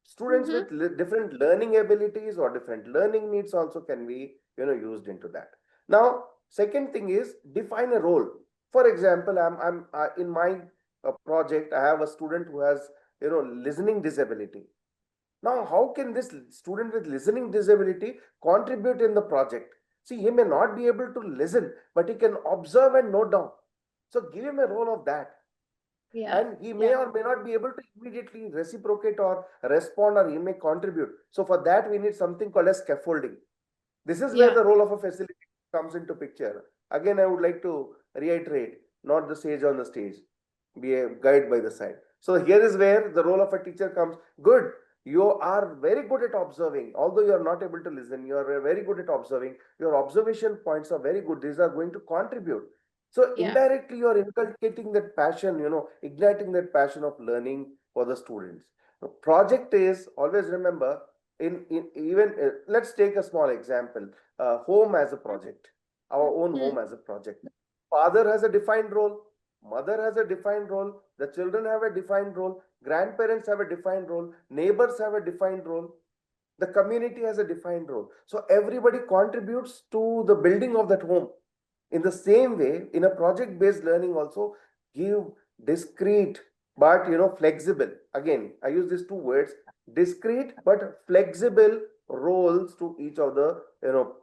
students with different learning abilities or different learning needs also can be, used into that. Now, second thing is define a role. For example, I'm in my project, I have a student who has, listening disability. Now, how can this student with listening disability contribute in the project? See, he may not be able to listen, but he can observe and note down. So give him a role of that. And he may or may not be able to immediately reciprocate or respond, or he may contribute. So for that, we need something called as scaffolding. This is where the role of a facilitator comes into picture. Again, I would like to reiterate, not the sage on the stage, be a guide by the side. So here is where the role of a teacher comes. Good. You are very good at observing, although you are not able to listen, you are very good at observing. Your observation points are very good. These are going to contribute. So Yeah. indirectly, you are inculcating that passion, igniting that passion of learning for the students. The project is, always remember, let's take a small example, home as a project, our own home as a project. Father has a defined role, mother has a defined role, the children have a defined role, grandparents have a defined role, neighbors have a defined role, the community has a defined role. So everybody contributes to the building of that home. In the same way, in a project-based learning also, give discrete but flexible. Again, I use these two words: discrete but flexible roles to each of the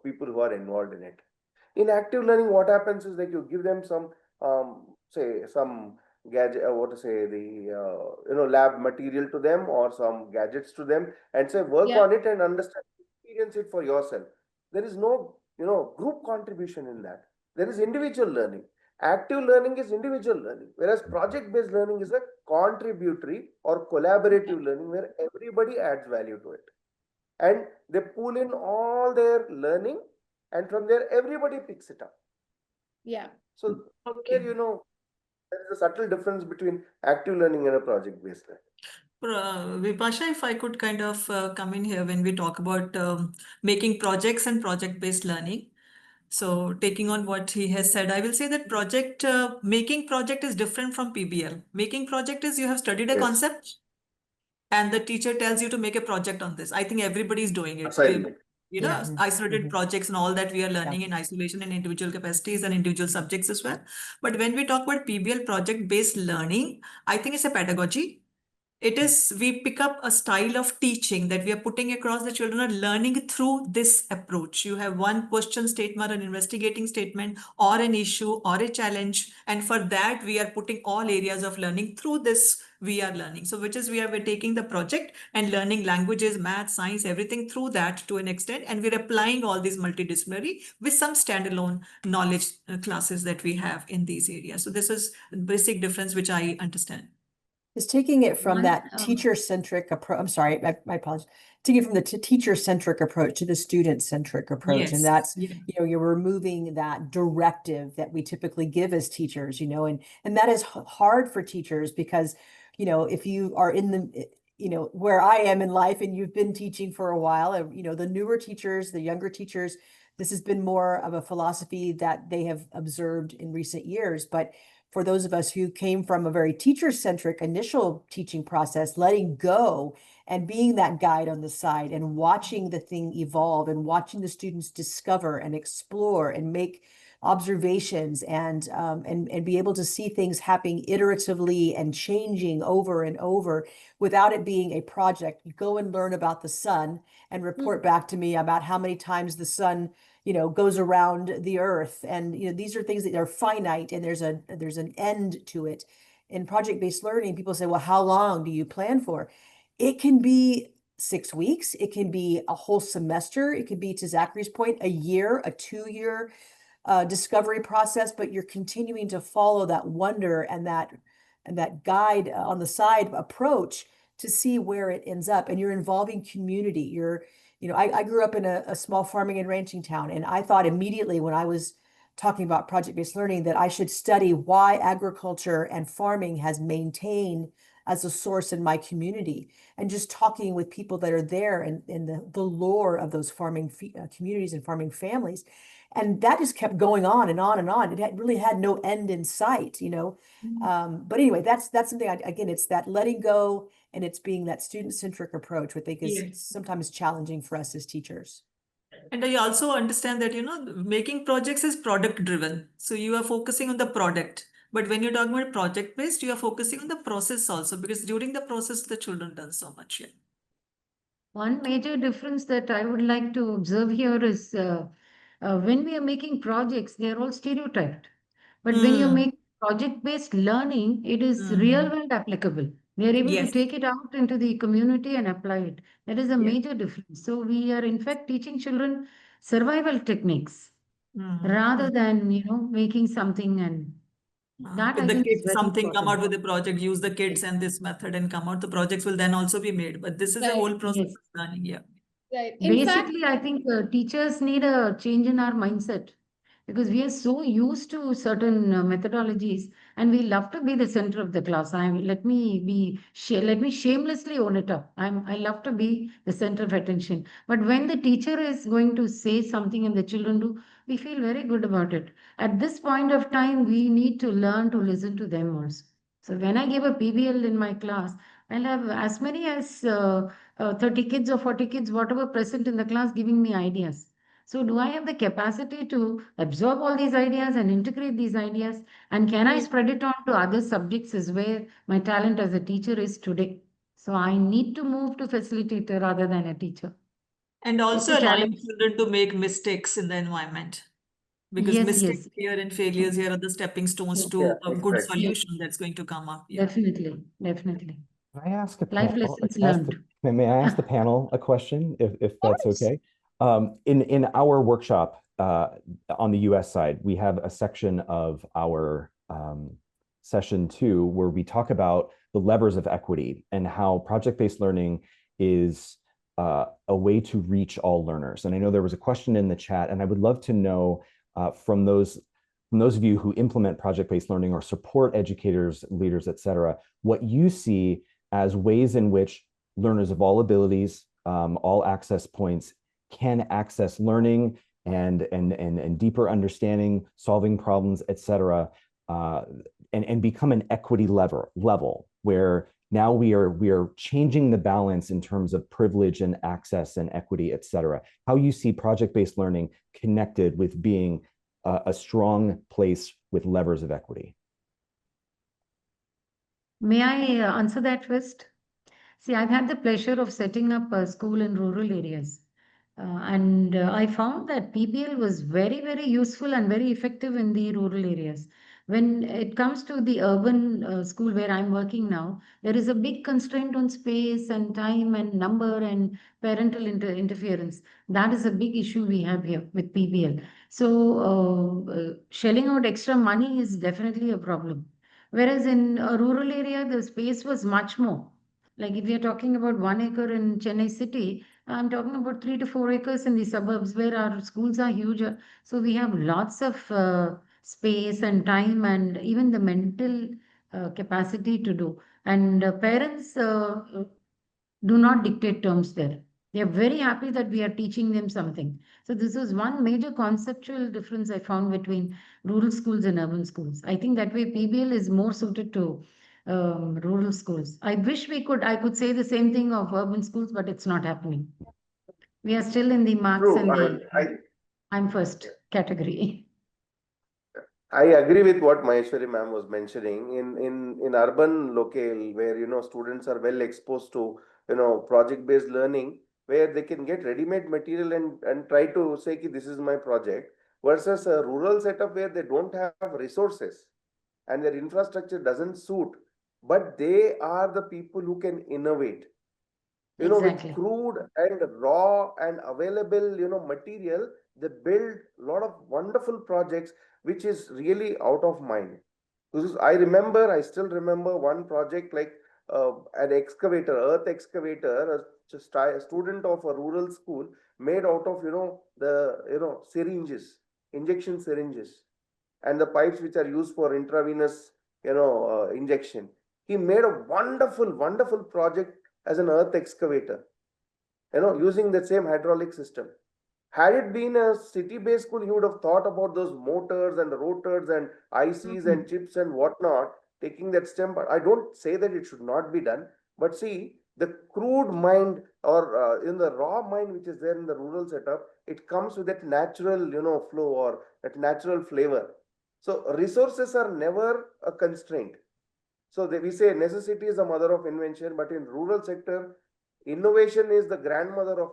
people who are involved in it. In active learning, what happens is that you give them some say some gadget, what to say, the lab material to them or some gadgets to them, and say work Yeah. on it and understand, experience it for yourself. There is no group contribution in that. There is individual learning. Active learning is individual learning, whereas project-based learning is a contributory or collaborative learning where everybody adds value to it. And they pull in all their learning, and from there, everybody picks it up. Yeah. So, Okay. there, there's a subtle difference between active learning and a project-based learning. Vipasha, if I could kind of come in here when we talk about making projects and project-based learning. So taking on what he has said, I will say that making project is different from PBL. Making project is you have studied a Yes. concept and the teacher tells you to make a project on this. I think everybody is doing it. Assignment. Yeah. Isolated Mhm. projects and all that we are learning in isolation and individual capacities and individual subjects as well. But when we talk about PBL project-based learning, I think it's a pedagogy. It is, we pick up a style of teaching that we are putting across. The children are learning through this approach. You have one question statement, an investigating statement, or an issue or a challenge. And for that, we are putting all areas of learning through this. We are learning. So which is we're taking the project and learning languages, math, science, everything through that to an extent. And we're applying all these multidisciplinary with some standalone knowledge classes that we have in these areas. So this is the basic difference, which I understand. Is taking it from One, that teacher-centric approach. I'm sorry, my apologies. Taking it from the teacher-centric approach to the student-centric approach. And Yes. that's, Yeah. you're removing that directive that we typically give as teachers, and that is hard for teachers because, if you are in the, where I am in life and you've been teaching for a while, the newer teachers, the younger teachers, this has been more of a philosophy that they have observed in recent years. But for those of us who came from a very teacher-centric initial teaching process, letting go and being that guide on the side and watching the thing evolve and watching the students discover and explore and make observations and be able to see things happening iteratively and changing over and over without it being a project. You go and learn about the sun and report back to me about how many times the sun goes around the earth. And, these are things that are finite and there's an end to it. In project-based learning, people say, well, how long do you plan for? It can be 6 weeks. It can be a whole semester. It could be, to Zachary's point, a year, a 2-year discovery process, but you're continuing to follow that wonder and that guide on the side approach to see where it ends up. And you're involving community. I grew up in a small farming and ranching town, and I thought immediately when I was talking about project-based learning that I should study why agriculture and farming has maintained as a source in my community, and just talking with people that are there and the lore of those farming communities and farming families. And that just kept going on and on and on. It really had no end in sight, But anyway, that's something, again, it's that letting go and it's being that student-centric approach, which I think is sometimes challenging for us as teachers. And I also understand that, making projects is product driven. So you are focusing on the product. But when you're talking about project based, you are focusing on the process also, because during the process, the children learn so much. Yeah. One major difference that I would like to observe here is when we are making projects, they are all stereotyped. But when you make project-based learning, it is real world applicable. We are able to Yes. take it out into the community and apply it. That is a Yeah. major difference. So we are in fact teaching children survival techniques rather than, making something and That With I the think is kids, very something come out important. with the project, use the kids and this method and come out. The projects will then also be made. But this is a Right. whole process Yes. of learning. Yeah. Right. In fact, Basically, I think teachers need a change in our mindset because we are so used to certain methodologies and we love to be the center of the class. Let me shamelessly own it up. I love to be the center of attention. But when the teacher is going to say something and the children do, we feel very good about it. At this point of time, we need to learn to listen to them also. So when I give a PBL in my class, I'll have as many as 30 kids or 40 kids, whatever present in the class, giving me ideas. So, do I have the capacity to absorb all these ideas and integrate these ideas? And can I spread it on to other subjects is where my talent as a teacher is today? So, I need to move to facilitator rather than a teacher. And It's also a allowing challenge. children to make mistakes in the environment. Because Yes, mistakes yes. here and failures here are the stepping stones Yes, to Yeah, a that's good correct. solution that's going to come up. Yeah. definitely, definitely. Can I ask a Life panel? lessons learned. May I ask the panel a question, if that's course. okay? In our workshop on the US side, we have a section of our session 2 where we talk about the levers of equity and how project-based learning is a way to reach all learners. And I know there was a question in the chat, and I would love to know from those of you who implement project-based learning or support educators, leaders, et cetera, what you see as ways in which learners of all abilities, all access points can access learning and deeper understanding, solving problems, et cetera, and become an equity level where now we are changing the balance in terms of privilege and access and equity, et cetera. How you see project-based learning connected with being a strong place with levers of equity. May I answer that first? See, I've had the pleasure of setting up a school in rural areas. And I found that PBL was very, very useful and very effective in the rural areas. When it comes to the urban school where I'm working now, there is a big constraint on space and time and number and parental interference. That is a big issue we have here with PBL. So, shelling out extra money is definitely a problem. Whereas in a rural area, the space was much more. Like if you're talking about 1 acre in Chennai city, I'm talking about 3 to 4 acres in the suburbs where our schools are huge. So we have lots of space and time and even the mental capacity to do. And parents do not dictate terms there. They are very happy that we are teaching them something. So this is one major conceptual difference I found between rural schools and urban schools. I think that way PBL is more suited to rural schools. I wish I could say the same thing of urban schools, but it's not happening. We are still in the marks True. and the I'm first category. I agree with what Maheshwari ma'am was mentioning. In urban locale where students are well exposed to project-based learning, where they can get ready-made material and try to say ki, this is my project, versus a rural setup where they don't have resources and their infrastructure doesn't suit, but they are the people who can innovate. With Exactly. crude and raw and available material, they build a lot of wonderful projects which is really out of mind. I still remember one project like an excavator, earth excavator, a student of a rural school made out of the syringes, injection syringes, and the pipes which are used for intravenous injection. He made a wonderful project as an earth excavator, using the same hydraulic system. Had it been a city-based school, he would have thought about those motors and the rotors and ICs and chips and whatnot, taking that stem. But I don't say that it should not be done. But see, the crude mind or in the raw mind which is there in the rural setup, it comes with that natural, flow or that natural flavor. So resources are never a constraint. So we say necessity is the mother of invention, but in rural sector, innovation is the grandmother of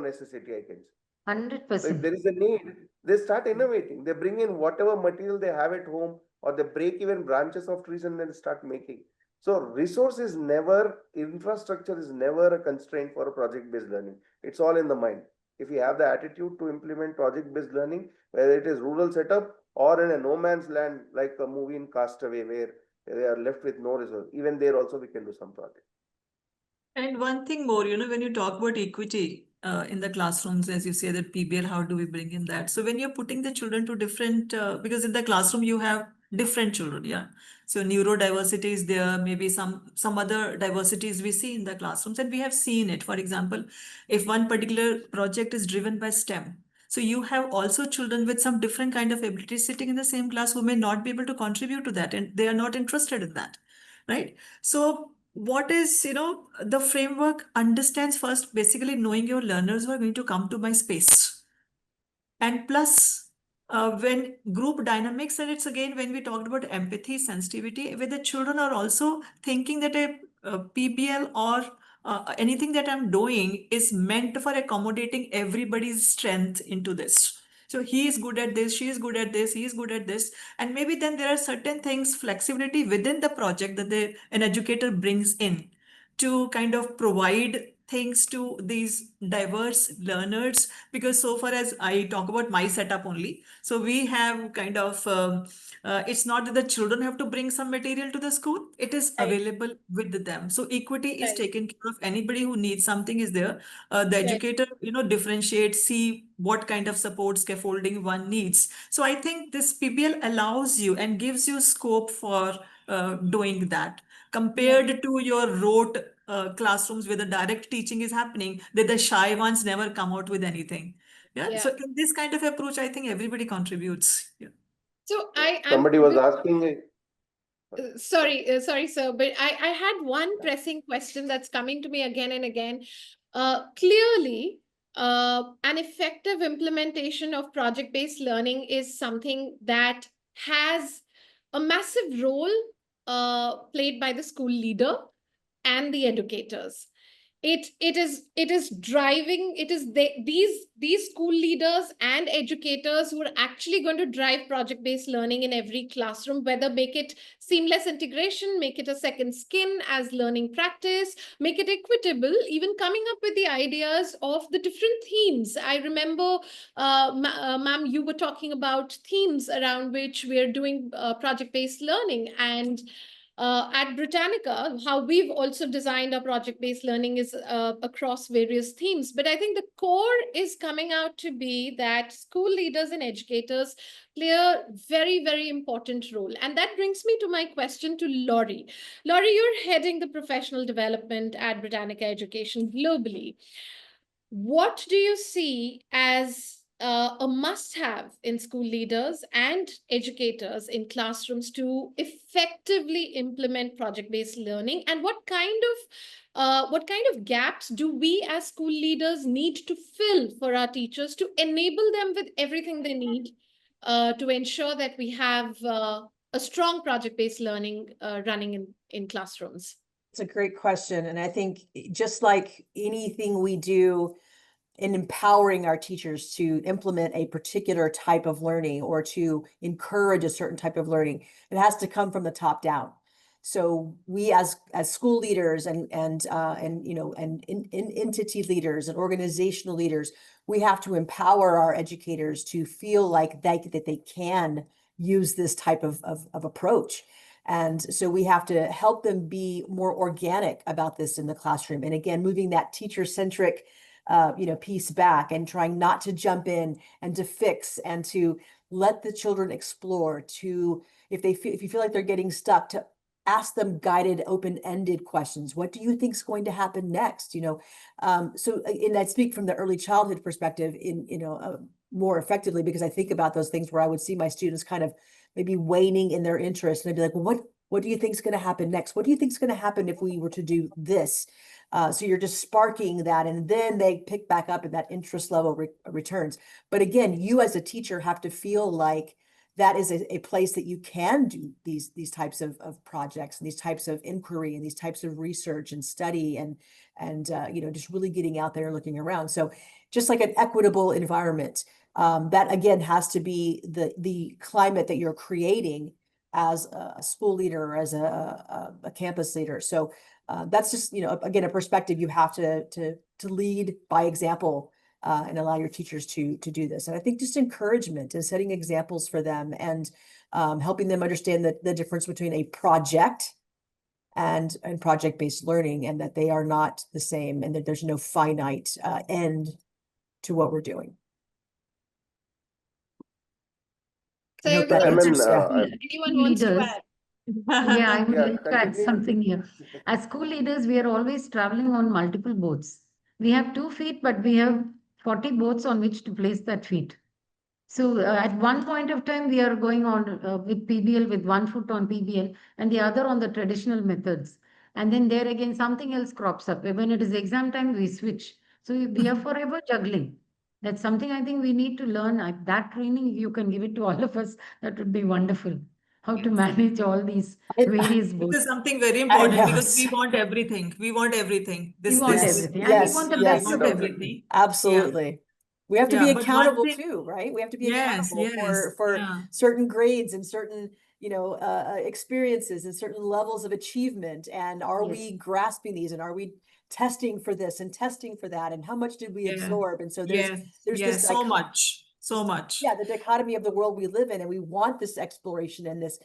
necessity, I can say. So if 100%. there is a need, they start innovating. They bring in whatever material they have at home, or they break even branches of trees and then start making. So resource is never, infrastructure is never a constraint for a project-based learning. It's all in the mind. If you have the attitude to implement project-based learning, whether it is rural setup or in a no man's land, like a movie in Castaway, where they are left with no resource. Even there also we can do some project. And one thing more, when you talk about equity in the classrooms, as you say that PBL, how do we bring in that? So when you're putting the children to different, because in the classroom you have different children, yeah. So neurodiversity is there, maybe some other diversities we see in the classrooms, and we have seen it. For example, if one particular project is driven by STEM, so you have also children with some different kind of abilities sitting in the same class who may not be able to contribute to that, and they are not interested in that, right? So what is, the framework understands first, basically knowing your learners who are going to come to my space. And plus, when group dynamics, and it's again, when we talked about empathy, sensitivity, where the children are also thinking that a PBL or anything that I'm doing is meant for accommodating everybody's strength into this. So he is good at this, she is good at this, he is good at this. And maybe then there are certain things, flexibility within the project that an educator brings in to kind of provide things to these diverse learners. Because so far as I talk about my setup only, so we have kind of, it's not that the children have to bring some material to the school, it is available with them. So equity is taken care of. Anybody who needs something is there. The educator, differentiates, see what kind of support scaffolding one needs. So I think this PBL allows you and gives you scope for doing that, compared to your rote classrooms where the direct teaching is happening, that the shy ones never come out with anything. Yeah. So in this kind of approach, I think everybody contributes. Yeah. So I am. Somebody was asking. Sorry, sir, but I had one pressing question that's coming to me again and again. Clearly, an effective implementation of project-based learning is something that has a massive role played by the school leader and the educators. It is driving, these school leaders and educators who are actually going to drive project-based learning in every classroom, whether make it seamless integration, make it a second skin as learning practice, make it equitable, even coming up with the ideas of the different themes. I remember, ma'am, you were talking about themes around which we're doing project-based learning, and at Britannica, how we've also designed our project-based learning is across various themes. But I think the core is coming out to be that school leaders and educators play a very, very important role. And that brings me to my question to Laurie. Laurie, you're heading the professional development at Britannica Education globally. What do you see as a must-have in school leaders and educators in classrooms to effectively implement project-based learning, and what kind of gaps do we as school leaders need to fill for our teachers to enable them with everything they need to ensure that we have a strong project-based learning running in classrooms? It's a great question. And I think just like anything we do in empowering our teachers to implement a particular type of learning or to encourage a certain type of learning, it has to come from the top down. So we as school leaders and entity leaders and organizational leaders, we have to empower our educators to feel like that they can use this type of approach. And so we have to help them be more organic about this in the classroom. And again, moving that teacher-centric piece back and trying not to jump in and to fix and to let the children explore, to, if you feel like they're getting stuck, to ask them guided, open-ended questions. What do you think is going to happen next? So, and I speak from the early childhood perspective more effectively, because I think about those things where I would see my students kind of maybe waning in their interest, and I'd be like, well, what do you think is going to happen next? What do you think is going to happen if we were to do this? So you're just sparking that, and then they pick back up and that interest level returns. But again, you as a teacher have to feel like that is a place that you can do these types of projects and these types of inquiry and these types of research and study and just really getting out there and looking around. So just like an equitable environment, that again has to be the climate that you're creating as a school leader or as a campus leader. So that's just, again, a perspective. You have to lead by example and allow your teachers to do this. And I think just encouragement and setting examples for them and helping them understand the difference between a project and project-based learning, and that they are not the same, and that there's no finite end to what we're doing. I hope that answers, anyone wants to add? Yeah, I would like to add continue. something here. As school leaders, we are always traveling on multiple boats. We have 2 feet, but we have 40 boats on which to place that feet. So at one point of time, we are going on with PBL with 1 foot on PBL and the other on the traditional methods. And then there again, something else crops up. When it is exam time, we switch. So we are forever juggling. That's something I think we need to learn. That training, if you can give it to all of us, that would be wonderful. How to manage all these various This boats. is something very important know, because we want everything. We want everything. We want Yes, everything. And yes, we want the yes. best We of want everything. everything. Absolutely. We have to be Yeah, but one accountable thing- too, right? We have to be Yes, accountable yes, for yeah. certain grades and certain, experiences and certain levels of achievement. And are Yes. we grasping these, and are we testing for this and testing for that? And how much did we Yeah. absorb? And so Yes, there's yes, this so much. yeah, the dichotomy of the world we live in, and we want this exploration and this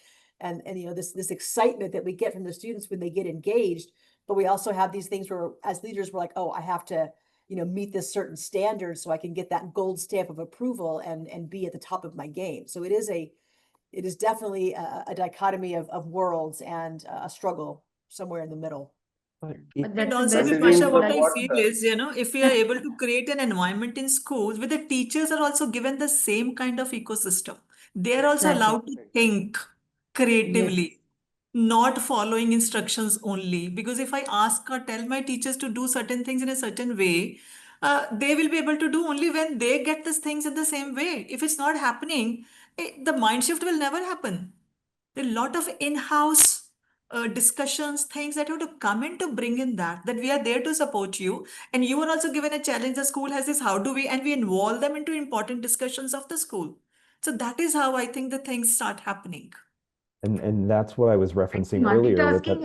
this excitement that we get from the students when they get engaged. But we also have these things where as leaders, we're like, oh, I have to meet this certain standard so I can get that gold stamp of approval and be at the top of my game. So it is definitely a dichotomy of worlds and a struggle somewhere in the middle. But And that's the also, best Vipasha, thing. what I What, feel is, if we are able to create an environment in schools where the teachers are also given the same kind of ecosystem, they're also Exactly. allowed to think creatively, not following instructions only. Because if I ask or tell my teachers to do certain things in a certain way, they will be able to do only when they get these things in the same way. If it's not happening, the mind shift will never happen. There are a lot of in-house discussions, things that you have to come in to bring in that we are there to support you. And you are also given a challenge. The school has this, how do we, and we involve them into important discussions of the school. So that is how I think the things start happening. And that's what I was referencing earlier with that.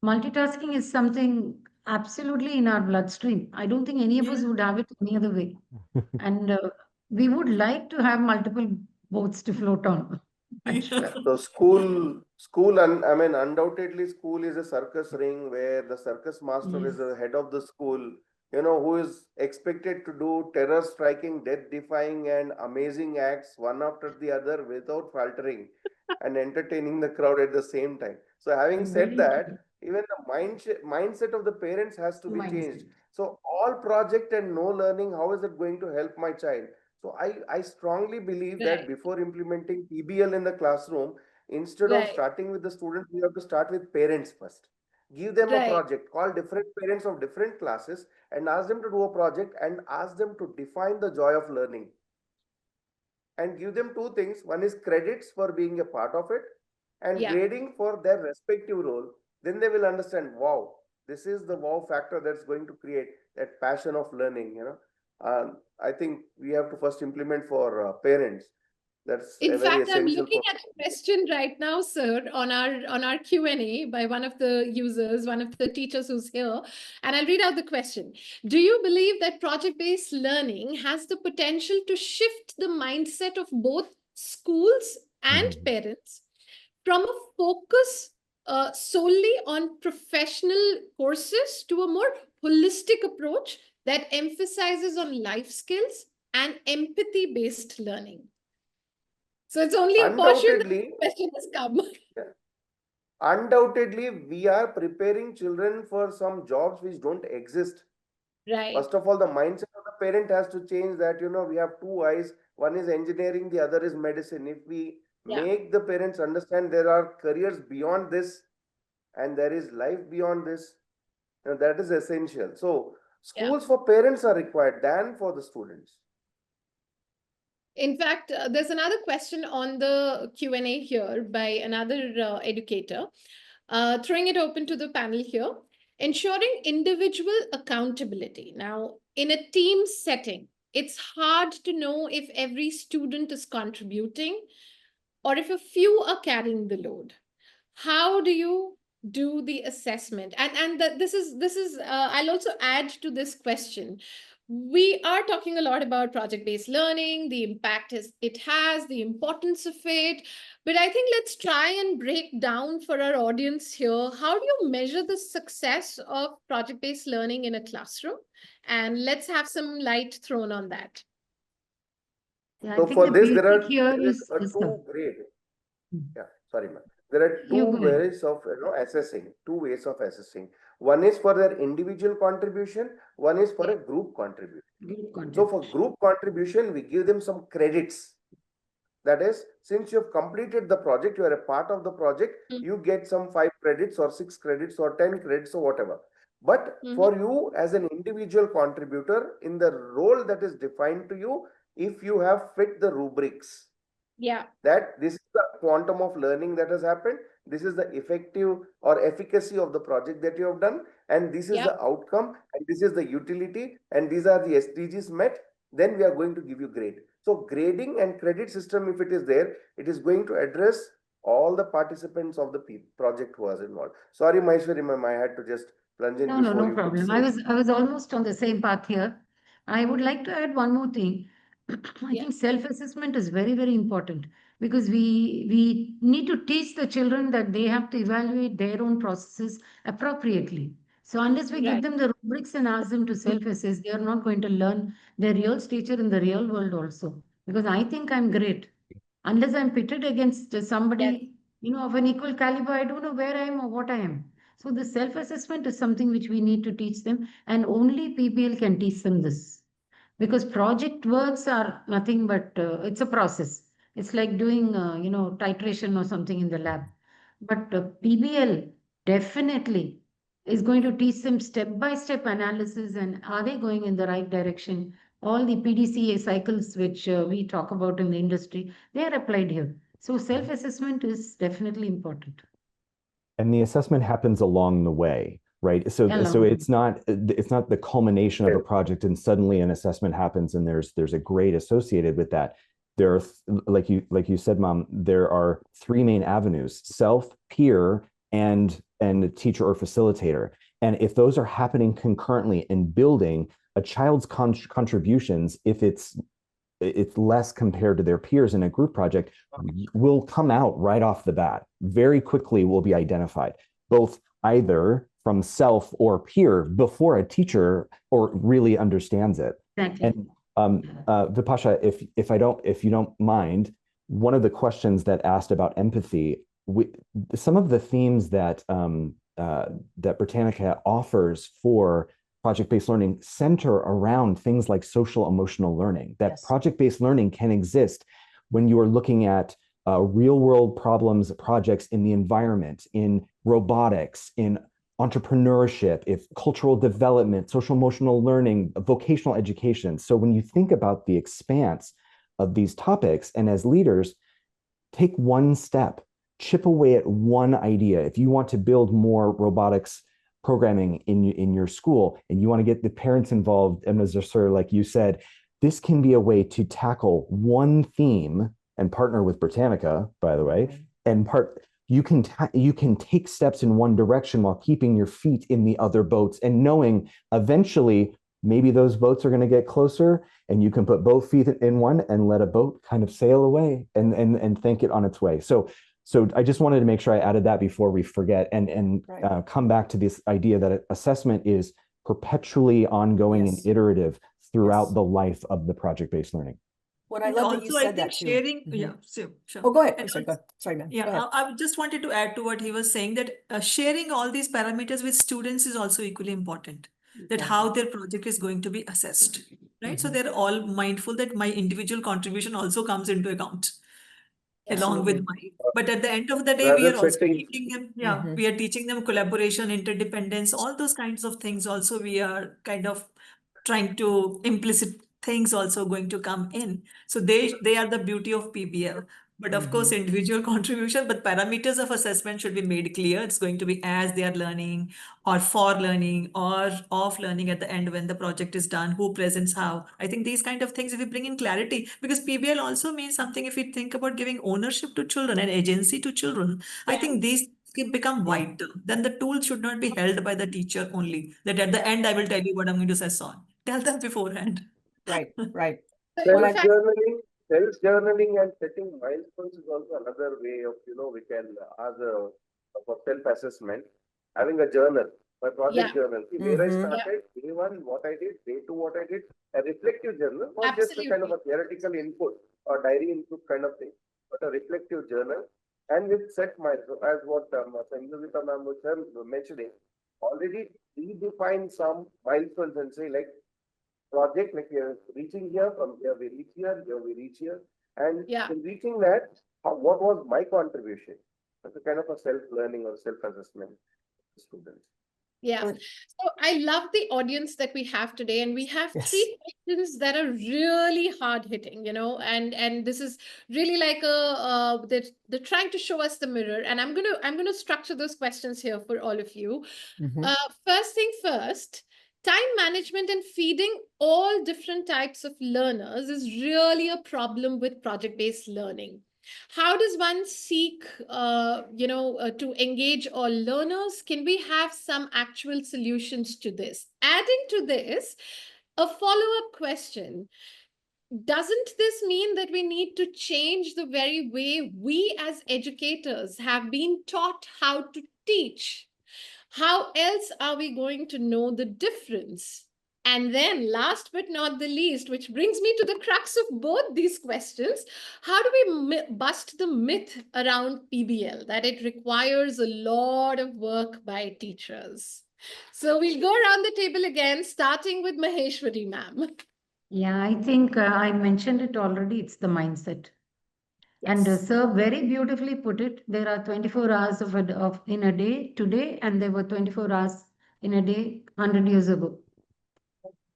Multitasking is something absolutely in our bloodstream. I don't think any of us would have it any other way. And we would like to have multiple boats to float on. I'm sure. So undoubtedly school is a circus ring where the circus master is the head of the school, who is expected to do terror striking, death defying and amazing acts one after the other without faltering and entertaining the crowd at the same time. So having said that, even the mindset of the parents has to be changed. So all project and no learning, how is it going to help my child? So I strongly believe that before implementing PBL in the classroom, instead of starting with the students, we have to start with parents first. Give them a project, call different parents of different classes and ask them to do a project and ask them to define the joy of learning. And give them 2 things. One is credits for being a part of it and grading for their respective role. Then they will understand, wow, this is the wow factor that's going to create that passion of learning, I think we have to first implement for parents. That's In very fact, I'm essential. looking at a question right now, sir, on our Q&A by one of the users, one of the teachers who's here, and I'll read out the question. Do you believe that project-based learning has the potential to shift the mindset of both schools and parents from a focus solely on professional courses to a more holistic approach that emphasizes on life skills and empathy-based learning? So it's only a portion that the question has come. Undoubtedly, we are preparing children for some jobs which don't exist. Right. First of all, the mindset of the parent has to change that, we have 2 eyes. One is engineering, the other is medicine. If we make the parents understand there are careers beyond this and there is life beyond this, that is essential. So schools for parents are required than for the students. In fact, there's another question on the Q&A here by another educator. Throwing it open to the panel here. Ensuring individual accountability. Now, in a team setting, it's hard to know if every student is contributing or if a few are carrying the load. How do you do the assessment? And this is I'll also add to this question. we are talking a lot about project-based learning, the impact it has, the importance of it. But I think let's try and break down for our audience here. How do you measure the success of project-based learning in a classroom? And let's have some light thrown on that. Yeah, I So think for the this, basic there here is is a the two grade. Hmm. Yeah, sorry, ma'am. There are You two go ahead. ways of assessing. Two ways of assessing. One is for their individual contribution. One is for a group contribution. Group So content. for group contribution, we give them some credits. That is, since you have completed the project, you are a part of the project, you get some 5 credits or 6 credits or 10 credits or whatever. But for you as an individual contributor, in the role that is defined to you, if you have fit the rubrics, Yeah. that this is the quantum of learning that has happened, this is the effective or efficacy of the project that you have done, and this is the outcome, and this is the utility, and these are the SDGs met, then we are going to give you grade. So grading and credit system, if it is there, it is going to address all the participants of the project who was involved. Sorry, Maheshwari, ma'am, I had to just plunge in No, before no you could problem. say. I was almost on the same path here. I would like to add one more thing. I think self-assessment is very, very important because we need to teach the children that they have to evaluate their own processes appropriately. So unless we give them the rubrics and ask them to self-assess, they are not going to learn their real stature in the real world also. Because I think I'm great. Unless I'm pitted against somebody, of an equal caliber, I don't know where I am or what I am. So the self-assessment is something which we need to teach them, and only PBL can teach them this. Because project works are nothing but it's a process. It's like doing titration or something in the lab. But PBL definitely is going to teach them step-by-step analysis, and are they going in the right direction? All the PDCA cycles which we talk about in the industry, they are applied here. So self-assessment is definitely important. And the assessment happens along the way, right? So it's not the culmination of a project and suddenly an assessment happens and there's a grade associated with that. There are, like you said, Mom, there are 3 main avenues: self, peer, and teacher or facilitator. And if those are happening concurrently in building, a child's contributions, if it's less compared to their peers in a group project, will come out right off the bat. Very quickly will be identified, both either from self or peer before a teacher or really understands it. Exactly. And Vipasha, if you don't mind, one of the questions that asked about empathy, some of the themes that that Britannica offers for project-based learning center around things like social emotional learning, that project-based learning can exist when you are looking at real-world problems, projects in the environment, in robotics, in entrepreneurship, if cultural development, social emotional learning, vocational education. So when you think about the expanse of these topics, and as leaders, take one step, chip away at one idea. If you want to build more robotics programming in your school and you want to get the parents involved, Ebenezer, like you said, this can be a way to tackle one theme and partner with Britannica, by the way, and you can take steps in one direction while keeping your feet in the other boats and knowing eventually maybe those boats are going to get closer and you can put both feet in one and let a boat kind of sail away and think it on its way. So I just wanted to make sure I added that before we forget and come back to this idea that assessment is perpetually ongoing and iterative throughout the life of the project-based learning. What I love that you said that too. Sharing, sure. Oh, go ahead. I'm sorry, sorry, ma'am. Yeah, I just wanted to add to what he was saying that sharing all these parameters with students is also equally important. That how their project is going to be assessed, right? So they're all mindful that my individual contribution also comes into account along with mine. But at the end of the day, we are also teaching them, we are teaching them collaboration, interdependence, all those kinds of things also we are kind of trying to implicit things also going to come in. So they are the beauty of PBL. But of course, individual contribution, but parameters of assessment should be made clear. It's going to be as they are learning or for learning or off learning at the end when the project is done, who presents how. I think these kind of things, if we bring in clarity, because PBL also means something if we think about giving ownership to children and agency to children, I think these can become vital. Then the tool should not be held by the teacher only, that at the end I will tell you what I'm going to assess on. Tell them beforehand. Right, right. So Well, in I- fact, Self-journaling and setting milestones is also another way of, we can, for self-assessment, having a journal, my project journal. See, where I started, day one, what I did, day two, what I did, a reflective journal, not just a kind of a theoretical input or diary input kind of thing, but a reflective journal. And with set milestones, as what Sanyogita ma'am was mentioning, already redefine some milestones and say, like, project, like we are reaching here, from here we reach here we reach here. And in reaching that, what was my contribution? That's a kind of a self-learning or self-assessment for students. Yeah. So I love the audience that we have today, and we have three questions that are really hard hitting, and this is really like they're trying to show us the mirror, and I'm gonna structure those questions here for all of you. First thing first, time management and feeding all different types of learners is really a problem with project-based learning. How does one seek, to engage all learners? Can we have some actual solutions to this? Adding to this, a follow-up question. Doesn't this mean that we need to change the very way we as educators have been taught how to teach? How else are we going to know the difference? And then last but not the least, which brings me to the crux of both these questions, how do we bust the myth around PBL, that it requires a lot of work by teachers? So we'll go around the table again, starting with Maheshwari ma'am. Yeah, I think I mentioned it already. It's the mindset. And sir very beautifully put it. There are 24 hours in a day today, and there were 24 hours in a day 100 years ago.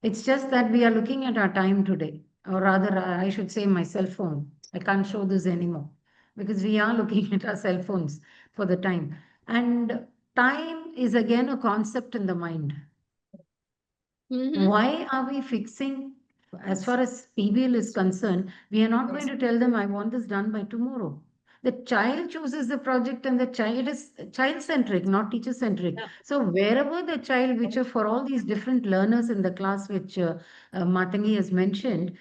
It's just that we are looking at our time today, or rather, I should say my cell phone. I can't show this anymore because we are looking at our cell phones for the time. And time is again a concept in the mind. Why are we fixing? As far as PBL is concerned, we are not going to tell them, I want this done by tomorrow. The child chooses the project, and the child is child-centric, not teacher-centric. So wherever the child, which are for all these different learners in the class, which Matangi has mentioned,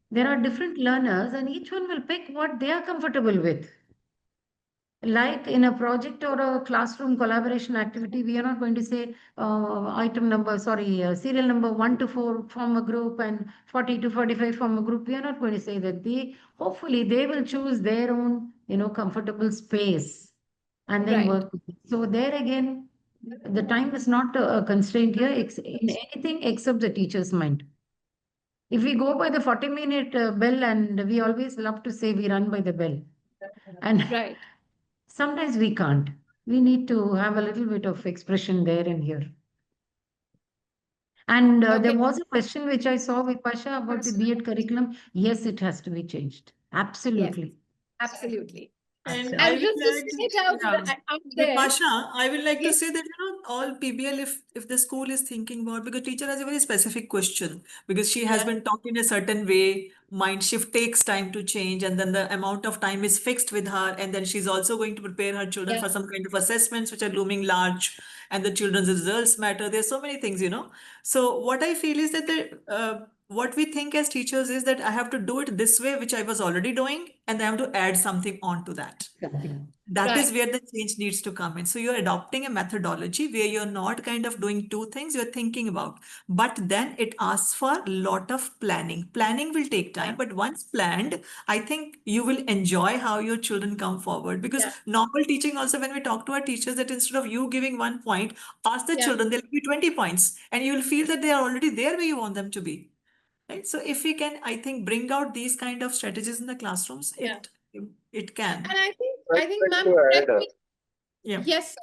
there are different learners, and each one will pick what they are comfortable with. Like in a project or a classroom collaboration activity, we are not going to say serial number 1 to 4 form a group and 40 to 45 form a group. We are not going to say that. Hopefully they will choose their own, comfortable space and then work with it. So there again, the time is not a constraint here in anything except the teacher's mind. If we go by the 40-minute bell, and we always love to say we run by the bell. And sometimes we can't. We need to have a little bit of expression there and here. And there was a question which I saw with Pasha about the B.Ed curriculum. Yes, it has to be changed. Absolutely. Yes, absolutely. And And I will just to say it out there. Pasha, I would like to say that, all PBL, if the school is thinking about, because teacher has a very specific question, because she has been taught in a certain way, mind shift takes time to change, and then the amount of time is fixed with her, and then she's also going to prepare her children for some kind of assessments which are looming large, and the children's results matter. There's so many things, So what I feel is that what we think as teachers is that I have to do it this way, which I was already doing, and I have to add something onto that. That is where the change needs to come in. So you're adopting a methodology where you're not kind of doing two things you're thinking about, but then it asks for a lot of planning. Planning will take time, but once planned, I think you will enjoy how your children come forward, because normal teaching also, when we talk to our teachers, that instead of you giving 1 point, ask the children, they'll give you 20 points, and you will feel that they are already there where you want them to be. Right? So if we can, I think, bring out these kind of strategies in the classrooms, it can. And I think, ma'am, yes.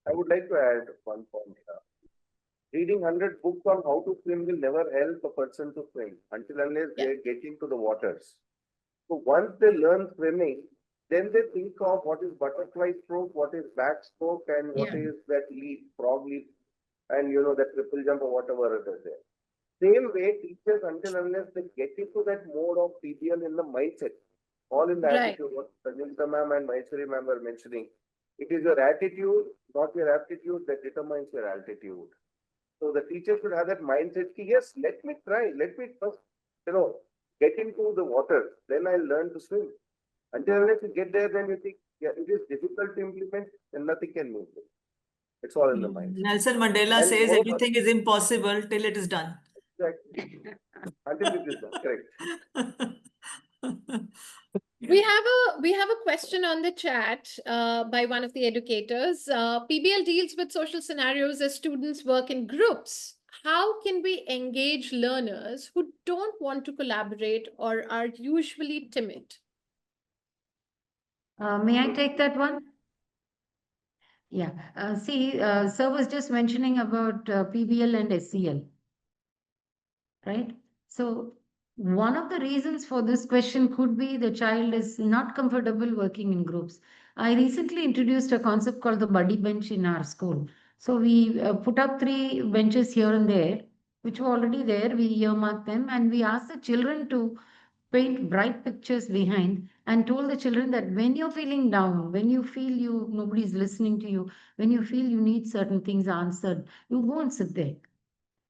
I would like to add one point here. Reading 100 books on how to swim will never help a person to swim until unless they get into the waters. So once they learn swimming, then they think of what is butterfly stroke, what is backstroke, and what is that leap, frog leap, and that triple jump or whatever it is there. Same way, teachers, until unless they get into that mode of PBL in the mindset, all in the attitude, what Sanyogita ma'am and Maheshwari ma'am were mentioning, it is your attitude, not your aptitude, that determines your altitude. So the teacher should have that mindset, yes, let me try, let me first, get into the water, then I'll learn to swim. Until unless you get there, then you think, yeah, it is difficult to implement, and nothing can move. It's all in the mind. Nelson Mandela And says moreover- everything is impossible till it is done. Exactly. Until it is done, correct. We have a question on the chat by one of the educators. PBL deals with social scenarios as students work in groups. How can we engage learners who don't want to collaborate or are usually timid? May I take that one? Yeah. Sir was just mentioning about PBL and SCL, right? So one of the reasons for this question could be the child is not comfortable working in groups. I recently introduced a concept called the buddy bench in our school. So we put up 3 benches here and there, which were already there. We earmarked them and we asked the children to paint bright pictures behind and told the children that when you're feeling down, when you feel nobody's listening to you, when you feel you need certain things answered, you go and sit there.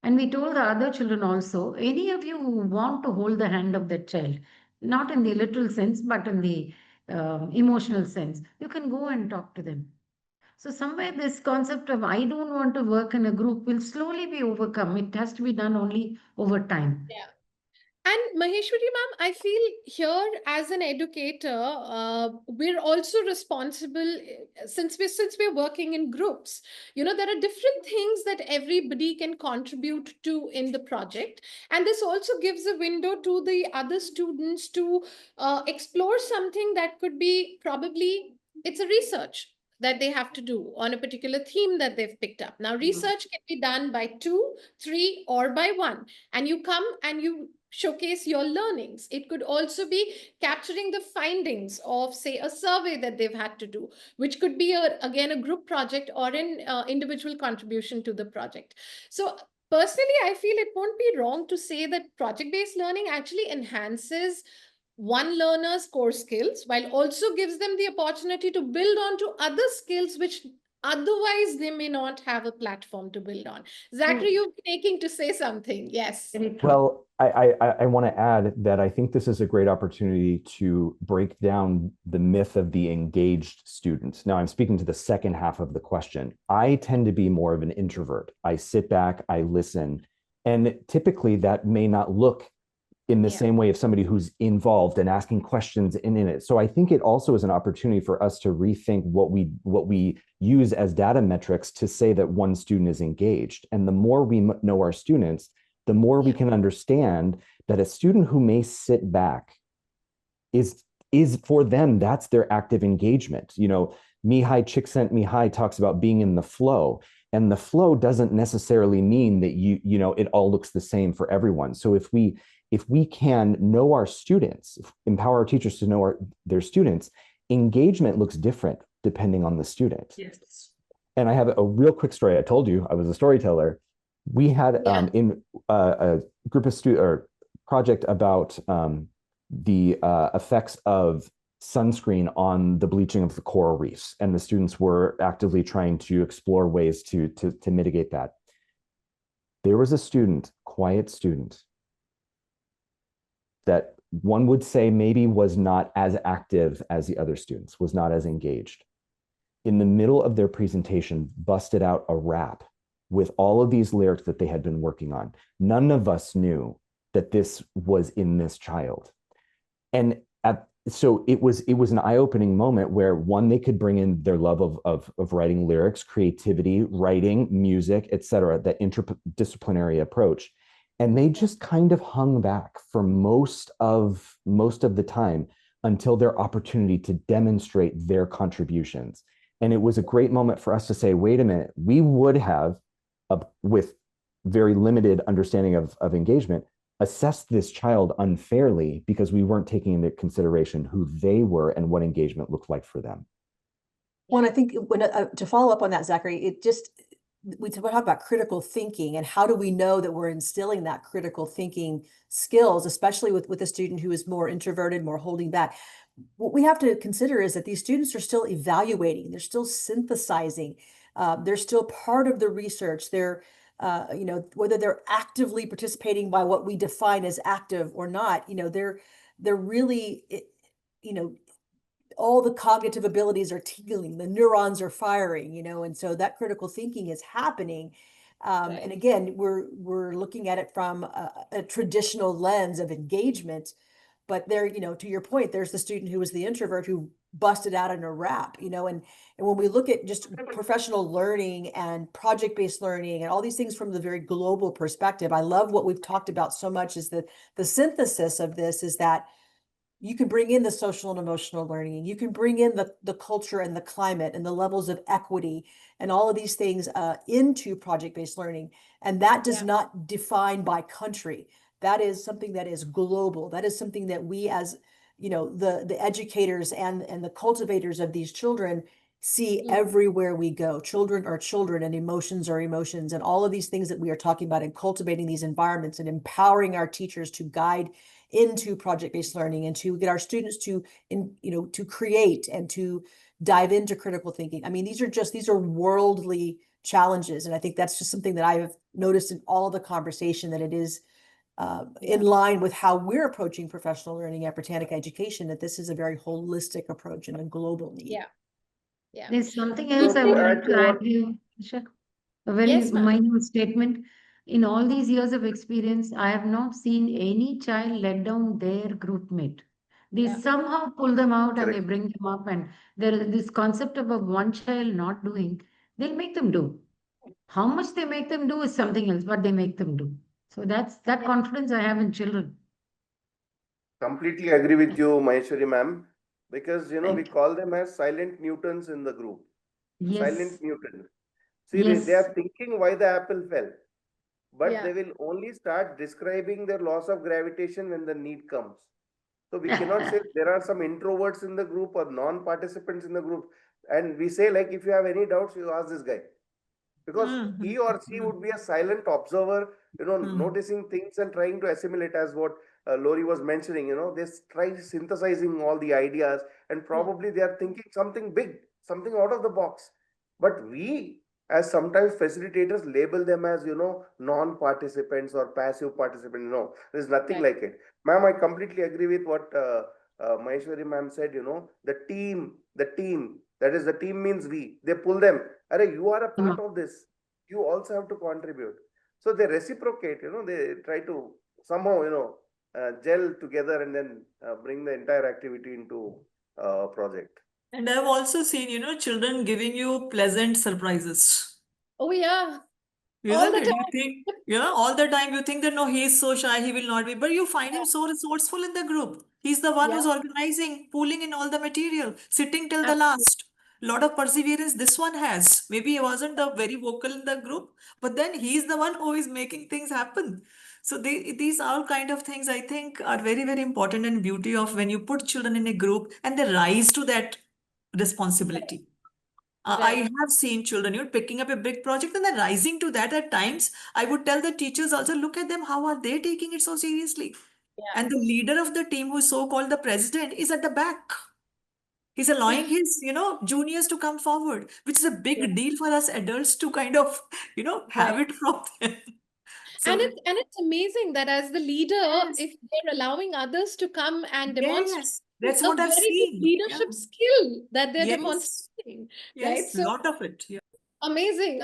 And we told the other children also, any of you who want to hold the hand of that child, not in the literal sense, but in the emotional sense, you can go and talk to them. So somewhere this concept of I don't want to work in a group will slowly be overcome. It has to be done only over time. Yeah. And Maheshwari ma'am, I feel here as an educator, we're also responsible since we're working in groups. There are different things that everybody can contribute to in the project, and this also gives a window to the other students to explore something that could be it's a research that they have to do on a particular theme that they've picked up. Now, research can be done by 2, 3, or by 1, and you come and you showcase your learnings. It could also be capturing the findings of, say, a survey that they've had to do, which could be, again, a group project or an individual contribution to the project. So personally, I feel it won't be wrong to say that project-based learning actually enhances one learner's core skills while also gives them the opportunity to build on to other skills which otherwise they may not have a platform to build on. Zachary, you're taking to say something. Yes. Well, I want to add that I think this is a great opportunity to break down the myth of the engaged student. Now, I'm speaking to the second half of the question. I tend to be more of an introvert. I sit back, I listen, and typically that may not look in the same way of somebody who's involved and asking questions in it. So I think it also is an opportunity for us to rethink what we use as data metrics to say that one student is engaged. And the more we know our students, the more we can understand that a student who may sit back is for them, that's their active engagement. Mihai Csikszentmihalyi talks about being in the flow, and the flow doesn't necessarily mean that it all looks the same for everyone. So if we can know our students, empower our teachers to know their students, engagement looks different depending on the student. Yes. And I have a real quick story. I told you I was a storyteller. We had in a group of students or project about the effects of sunscreen on the bleaching of the coral reefs, and the students were actively trying to explore ways to mitigate that. There was a student, quiet student, that one would say maybe was not as active as the other students, was not as engaged. In the middle of their presentation, busted out a rap with all of these lyrics that they had been working on. None of us knew that this was in this child. And so it was an eye-opening moment where, one, they could bring in their love of writing lyrics, creativity, writing, music, etc., that interdisciplinary approach. And they just kind of hung back for most of the time until their opportunity to demonstrate their contributions. And it was a great moment for us to say, wait a minute, we would have, with very limited understanding of engagement, assessed this child unfairly because we weren't taking into consideration who they were and what engagement looked like for them. Well, I think to follow up on that, Zachary, we talk about critical thinking and how do we know that we're instilling that critical thinking skills, especially with a student who is more introverted, more holding back. What we have to consider is that these students are still evaluating, they're still synthesizing, they're still part of the research, they're whether they're actively participating by what we define as active or not, they're really, all the cognitive abilities are tingling, the neurons are firing, and so that critical thinking is happening. And again, we're looking at it from a traditional lens of engagement, but there, to your point, there's the student who was the introvert who busted out in a rap, and when we look at just professional learning and project-based learning and all these things from the very global perspective, I love what we've talked about so much is that the synthesis of this is that you can bring in the social and emotional learning, you can bring in the culture and the climate and the levels of equity and all of these things into project-based learning. And that does not define by country. That is something that is global. That is something that we as, the educators and the cultivators of these children see everywhere we go. Children are children and emotions are emotions, and all of these things that we are talking about and cultivating these environments and empowering our teachers to guide into project-based learning and to get our students to create and to dive into critical thinking. I mean, these are worldly challenges. And I think that's just something that I have noticed in all the conversation, that it is in line with how we're approaching professional learning at Britannica Education, that this is a very holistic approach and a global need. Yeah. There's something else I would like to add here, Isha. A very Yes, ma'am. minor statement. In all these years of experience, I have not seen any child let down their group mate. They somehow pull them out and they bring them up, and there is this concept of a one child not doing, they'll make them do. How much they make them do is something else, but they make them do. So that's that confidence I have in children. Completely agree with you, Maheshwari ma'am, because we Right. call them as silent Newtons in the group. Silent Yes. Newton. See, Yes. they are thinking why the apple fell, but they Yeah. will only start describing their loss of gravitation when the need comes. So we cannot say there are some introverts in the group or non-participants in the group, and we say like, if you have any doubts, you ask this guy, because he or she would be a silent observer, noticing things and trying to assimilate, as what Lori was mentioning. They try synthesizing all the ideas, and probably they are thinking something big, something out of the box. But we, as sometimes facilitators, label them as non-participants or passive participants. No, there's nothing like it, ma'am. I completely agree with what Maheshwari ma'am said. The team. That is, the team means we. They pull them. Arey, you are a part of this. You also have to contribute. So they reciprocate. They try to somehow gel together and then bring the entire activity into a project. And I've also seen, children giving you pleasant surprises. Oh, yeah. Isn't the it? You think, all the time you think that no, he's so shy, he will not be, but you find him so resourceful in the group. He's the one who's organizing, pulling in all the material, sitting till the last. Lot of perseverance this one has. Maybe he wasn't the very vocal in the group, but then he's the one who is making things happen. So these are kind of things I think are very, very important, and beauty of when you put children in a group and they rise to that responsibility. I have seen children, picking up a big project and then rising to that at times. I would tell the teachers also, look at them, how are they taking it so seriously? And the leader of the team, who is so-called the president, is at the back. He's allowing his, juniors to come forward, which is a big deal for us adults to kind of, have it from them. So, And it's amazing that as the leader, yes, if they're allowing others to come and demonstrate, yes, that's a what I've very good seen. leadership skill that they're Yes, demonstrating, right? yes, So lot of it. Yeah. amazing.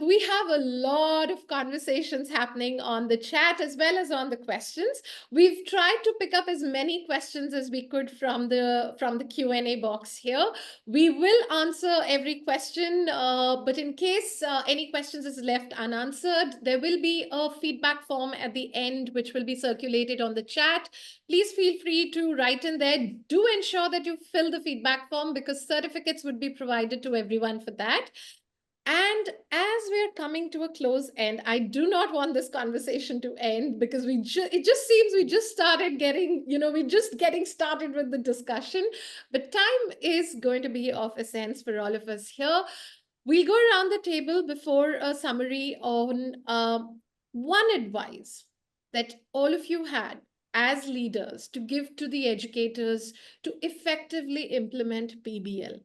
We have a lot of conversations happening on the chat as well as on the questions. We've tried to pick up as many questions as we could from the Q&A box here. We will answer every question, but in case any questions is left unanswered, there will be a feedback form at the end, which will be circulated on the chat. Please feel free to write in there. Do ensure that you fill the feedback form, because certificates would be provided to everyone for that. And as we're coming to a close end, I do not want this conversation to end, because it just seems we just started we're just getting started with the discussion. But time is going to be of essence for all of us here. We'll go around the table before a summary on one advice that all of you had as leaders to give to the educators to effectively implement PBL.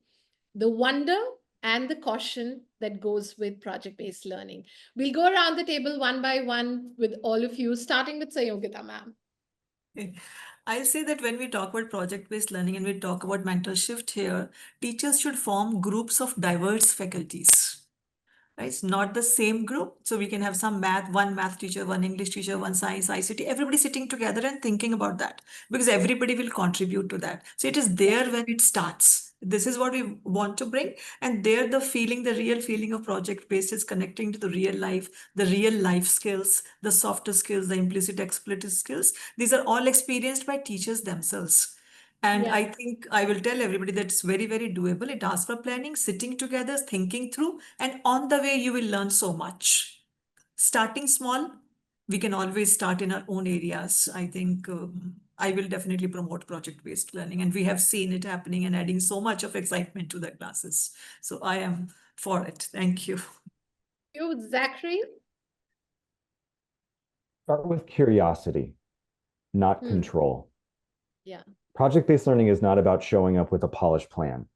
The wonder, and the caution that goes with project-based learning. We'll go around the table one by one with all of you, starting with Sanyogita, ma'am. Okay. I'll say that when we talk about project-based learning and we talk about mental shift here, teachers should form groups of diverse faculties. Right? It's not the same group. So we can have one math teacher, one English teacher, one science, ICT, everybody sitting together and thinking about that because everybody will contribute to that. So it is there when it starts. This is what we want to bring. And there the real feeling of project-based is connecting to the real life skills, the softer skills, the implicit, explicit skills. These are all experienced by teachers themselves. And Yeah. I think I will tell everybody that it's very, very doable. It asks for planning, sitting together, thinking through, and on the way, you will learn so much. Starting small, we can always start in our own areas. I think I will definitely promote project-based learning, and we have seen it happening and adding so much of excitement to the classes. So I am for it. Thank you. You, Zachary? Start with curiosity, not Hmm. control. Yeah. Project-based learning is not about showing up with a polished plan.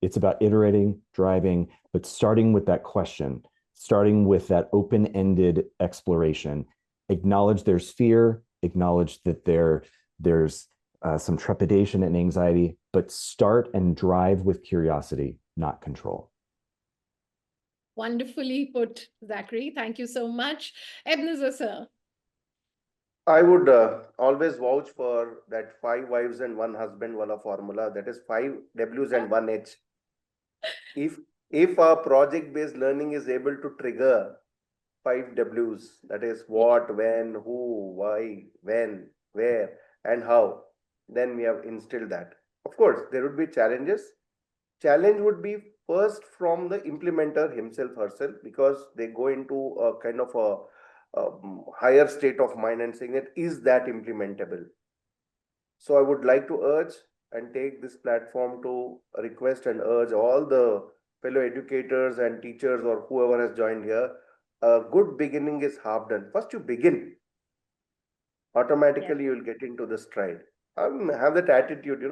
It's about iterating, driving, but starting with that question, starting with that open-ended exploration. Acknowledge there's fear, acknowledge that there's some trepidation and anxiety, but start and drive with curiosity, not control. Wonderfully put, Zachary. Thank you so much. Ebenezer, sir. I would always vouch for that 5 wives and 1 husband wala formula. That is 5 W's and 1 H. If our project-based learning is able to trigger 5 W's, that is what, when, who, why, when, where, and how, then we have instilled that. Of course, there would be challenges. Challenge would be first from the implementer himself, herself, because they go into a kind of a higher state of mind and saying that, is that implementable? So I would like to urge and take this platform to request and urge all the fellow educators and teachers or whoever has joined here. A good beginning is half done. First you begin, automatically you will get into the stride. Have that attitude,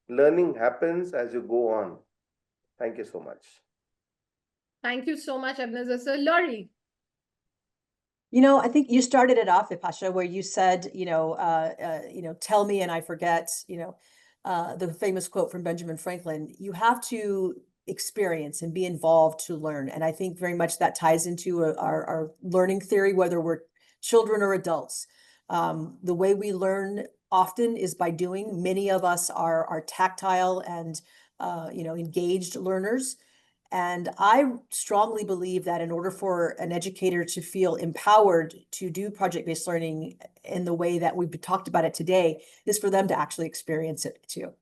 learning happens as you go on. Thank you so much. Thank you so much, Ebenezer, sir. Laurie. I think you started it off, Vipasha, where you said, tell me and I forget, the famous quote from Benjamin Franklin, you have to experience and be involved to learn. And I think very much that ties into our learning theory, whether we're children or adults. The way we learn often is by doing. Many of us are tactile and, engaged learners. And I strongly believe that in order for an educator to feel empowered to do project-based learning in the way that we've talked about it today, is for them to actually experience it too.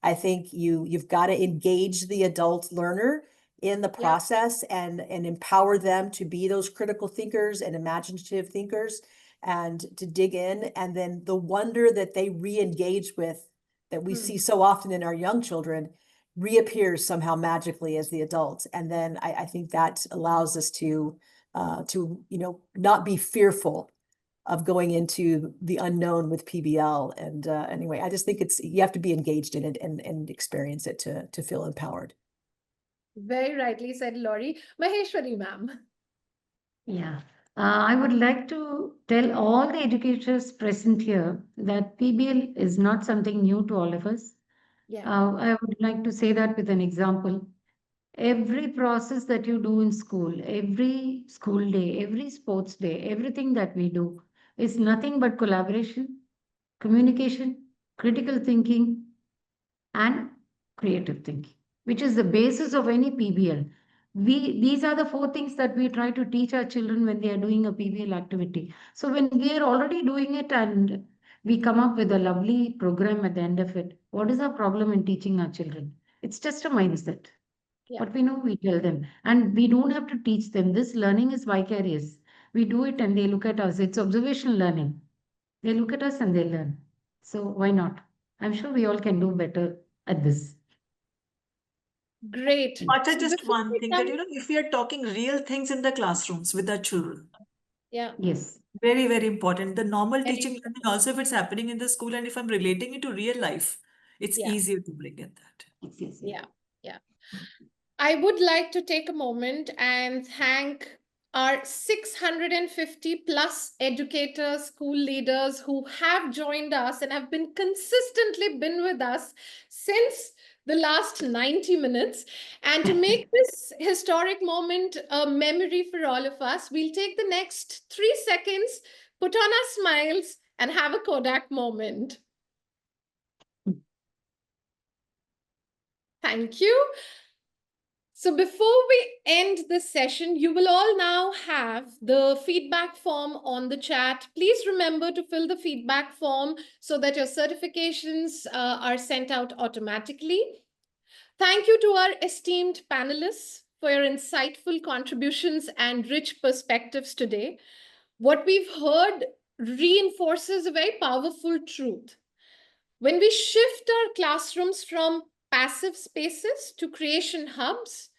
I think you've got to engage the adult learner in the process and empower them to be those critical thinkers and imaginative thinkers and to dig in. And then the wonder that they re-engage with, that we see so often in our young children, reappears somehow magically as the adults. And then I think that allows us to not be fearful of going into the unknown with PBL. And anyway, I just think you have to be engaged in it and experience it to feel empowered. Very rightly said, Laurie. Maheshwari, ma'am. Yeah. I would like to tell all the educators present here that PBL is not something new to all of us. Yeah. I would like to say that with an example. Every process that you do in school, every school day, every sports day, everything that we do is nothing but collaboration, communication, critical thinking, and creative thinking, which is the basis of any PBL. These are the 4 things that we try to teach our children when they are doing a PBL activity. So when we are already doing it and we come up with a lovely program at the end of it, what is our problem in teaching our children? It's just a mindset. Yeah. What we know, we tell them. And we don't have to teach them. This learning is vicarious. We do it and they look at us. It's observational learning. They look at us and they learn. So why not? I'm sure we all can do better at this. Great. But just one thing that, if we are talking real things in the classrooms with our children. Yeah. Yes. Very, very important. The normal Very teaching learning also, if it's happening in the school and if I'm relating it to real life, it's Yeah. easier to bring in that. Yes. Yeah. Yeah. I would like to take a moment and thank our 650 plus educators, school leaders who have joined us and have been consistently been with us since the last 90 minutes. And to make this historic moment a memory for all of us, we'll take the next 3 seconds, put on our smiles, and have a Kodak moment. Thank you. So before we end this session, you will all now have the feedback form on the chat. Please remember to fill the feedback form so that your certifications are sent out automatically. Thank you to our esteemed panelists for your insightful contributions and rich perspectives today. What we've heard reinforces a very powerful truth. When we shift our classrooms from passive spaces to creation hubs,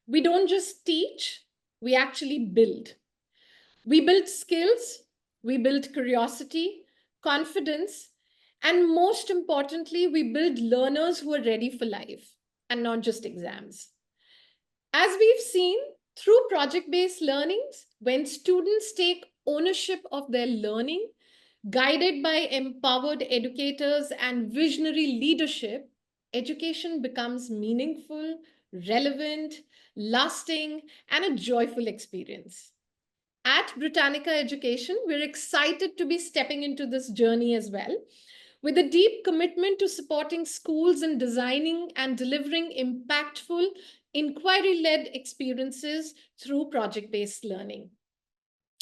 we don't just teach, we actually build. We build skills, we build curiosity, confidence, and most importantly, we build learners who are ready for life and not just exams. As we've seen through project-based learnings, when students take ownership of their learning, guided by empowered educators and visionary leadership, education becomes meaningful, relevant, lasting, and a joyful experience. At Britannica Education, we're excited to be stepping into this journey as well, with a deep commitment to supporting schools in designing and delivering impactful, inquiry-led experiences through project-based learning.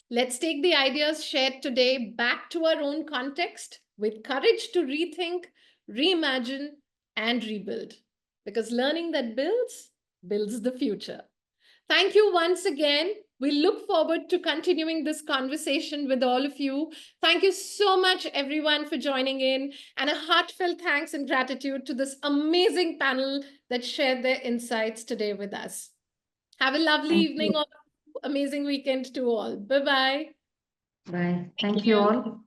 Let's take the ideas shared today back to our own context with courage to rethink, reimagine, and rebuild. Because learning that builds the future. Thank you once again. We look forward to continuing this conversation with all of you. Thank you so much, everyone, for joining in. And a heartfelt thanks and gratitude to this amazing panel that shared their insights today with us. Have a lovely evening or amazing weekend to all. Bye-bye. Bye. Thank you all.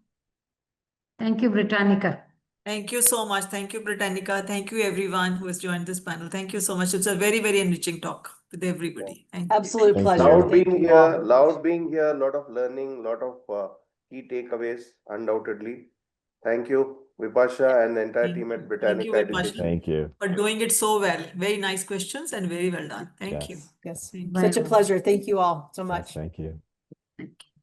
Thank you, Britannica. Thank you so much. Thank you, Britannica. Thank you, everyone who has joined this panel. Thank you so much. It's a very, very enriching talk with everybody. Thank you. Absolute Thank pleasure. you. Loud Thank being you all. here, loud being here, lot of learning, lot of key takeaways, undoubtedly. Thank you, Vipasha and the entire Thank team you. at Thank Britannica you, Vipasha. Education. Thank you. For doing it so well. Very nice questions and very well done. Thank you. Yes. Yes, Thank you. Bye. such a pleasure. Thank you all so Yes, much. thank you. Thank you.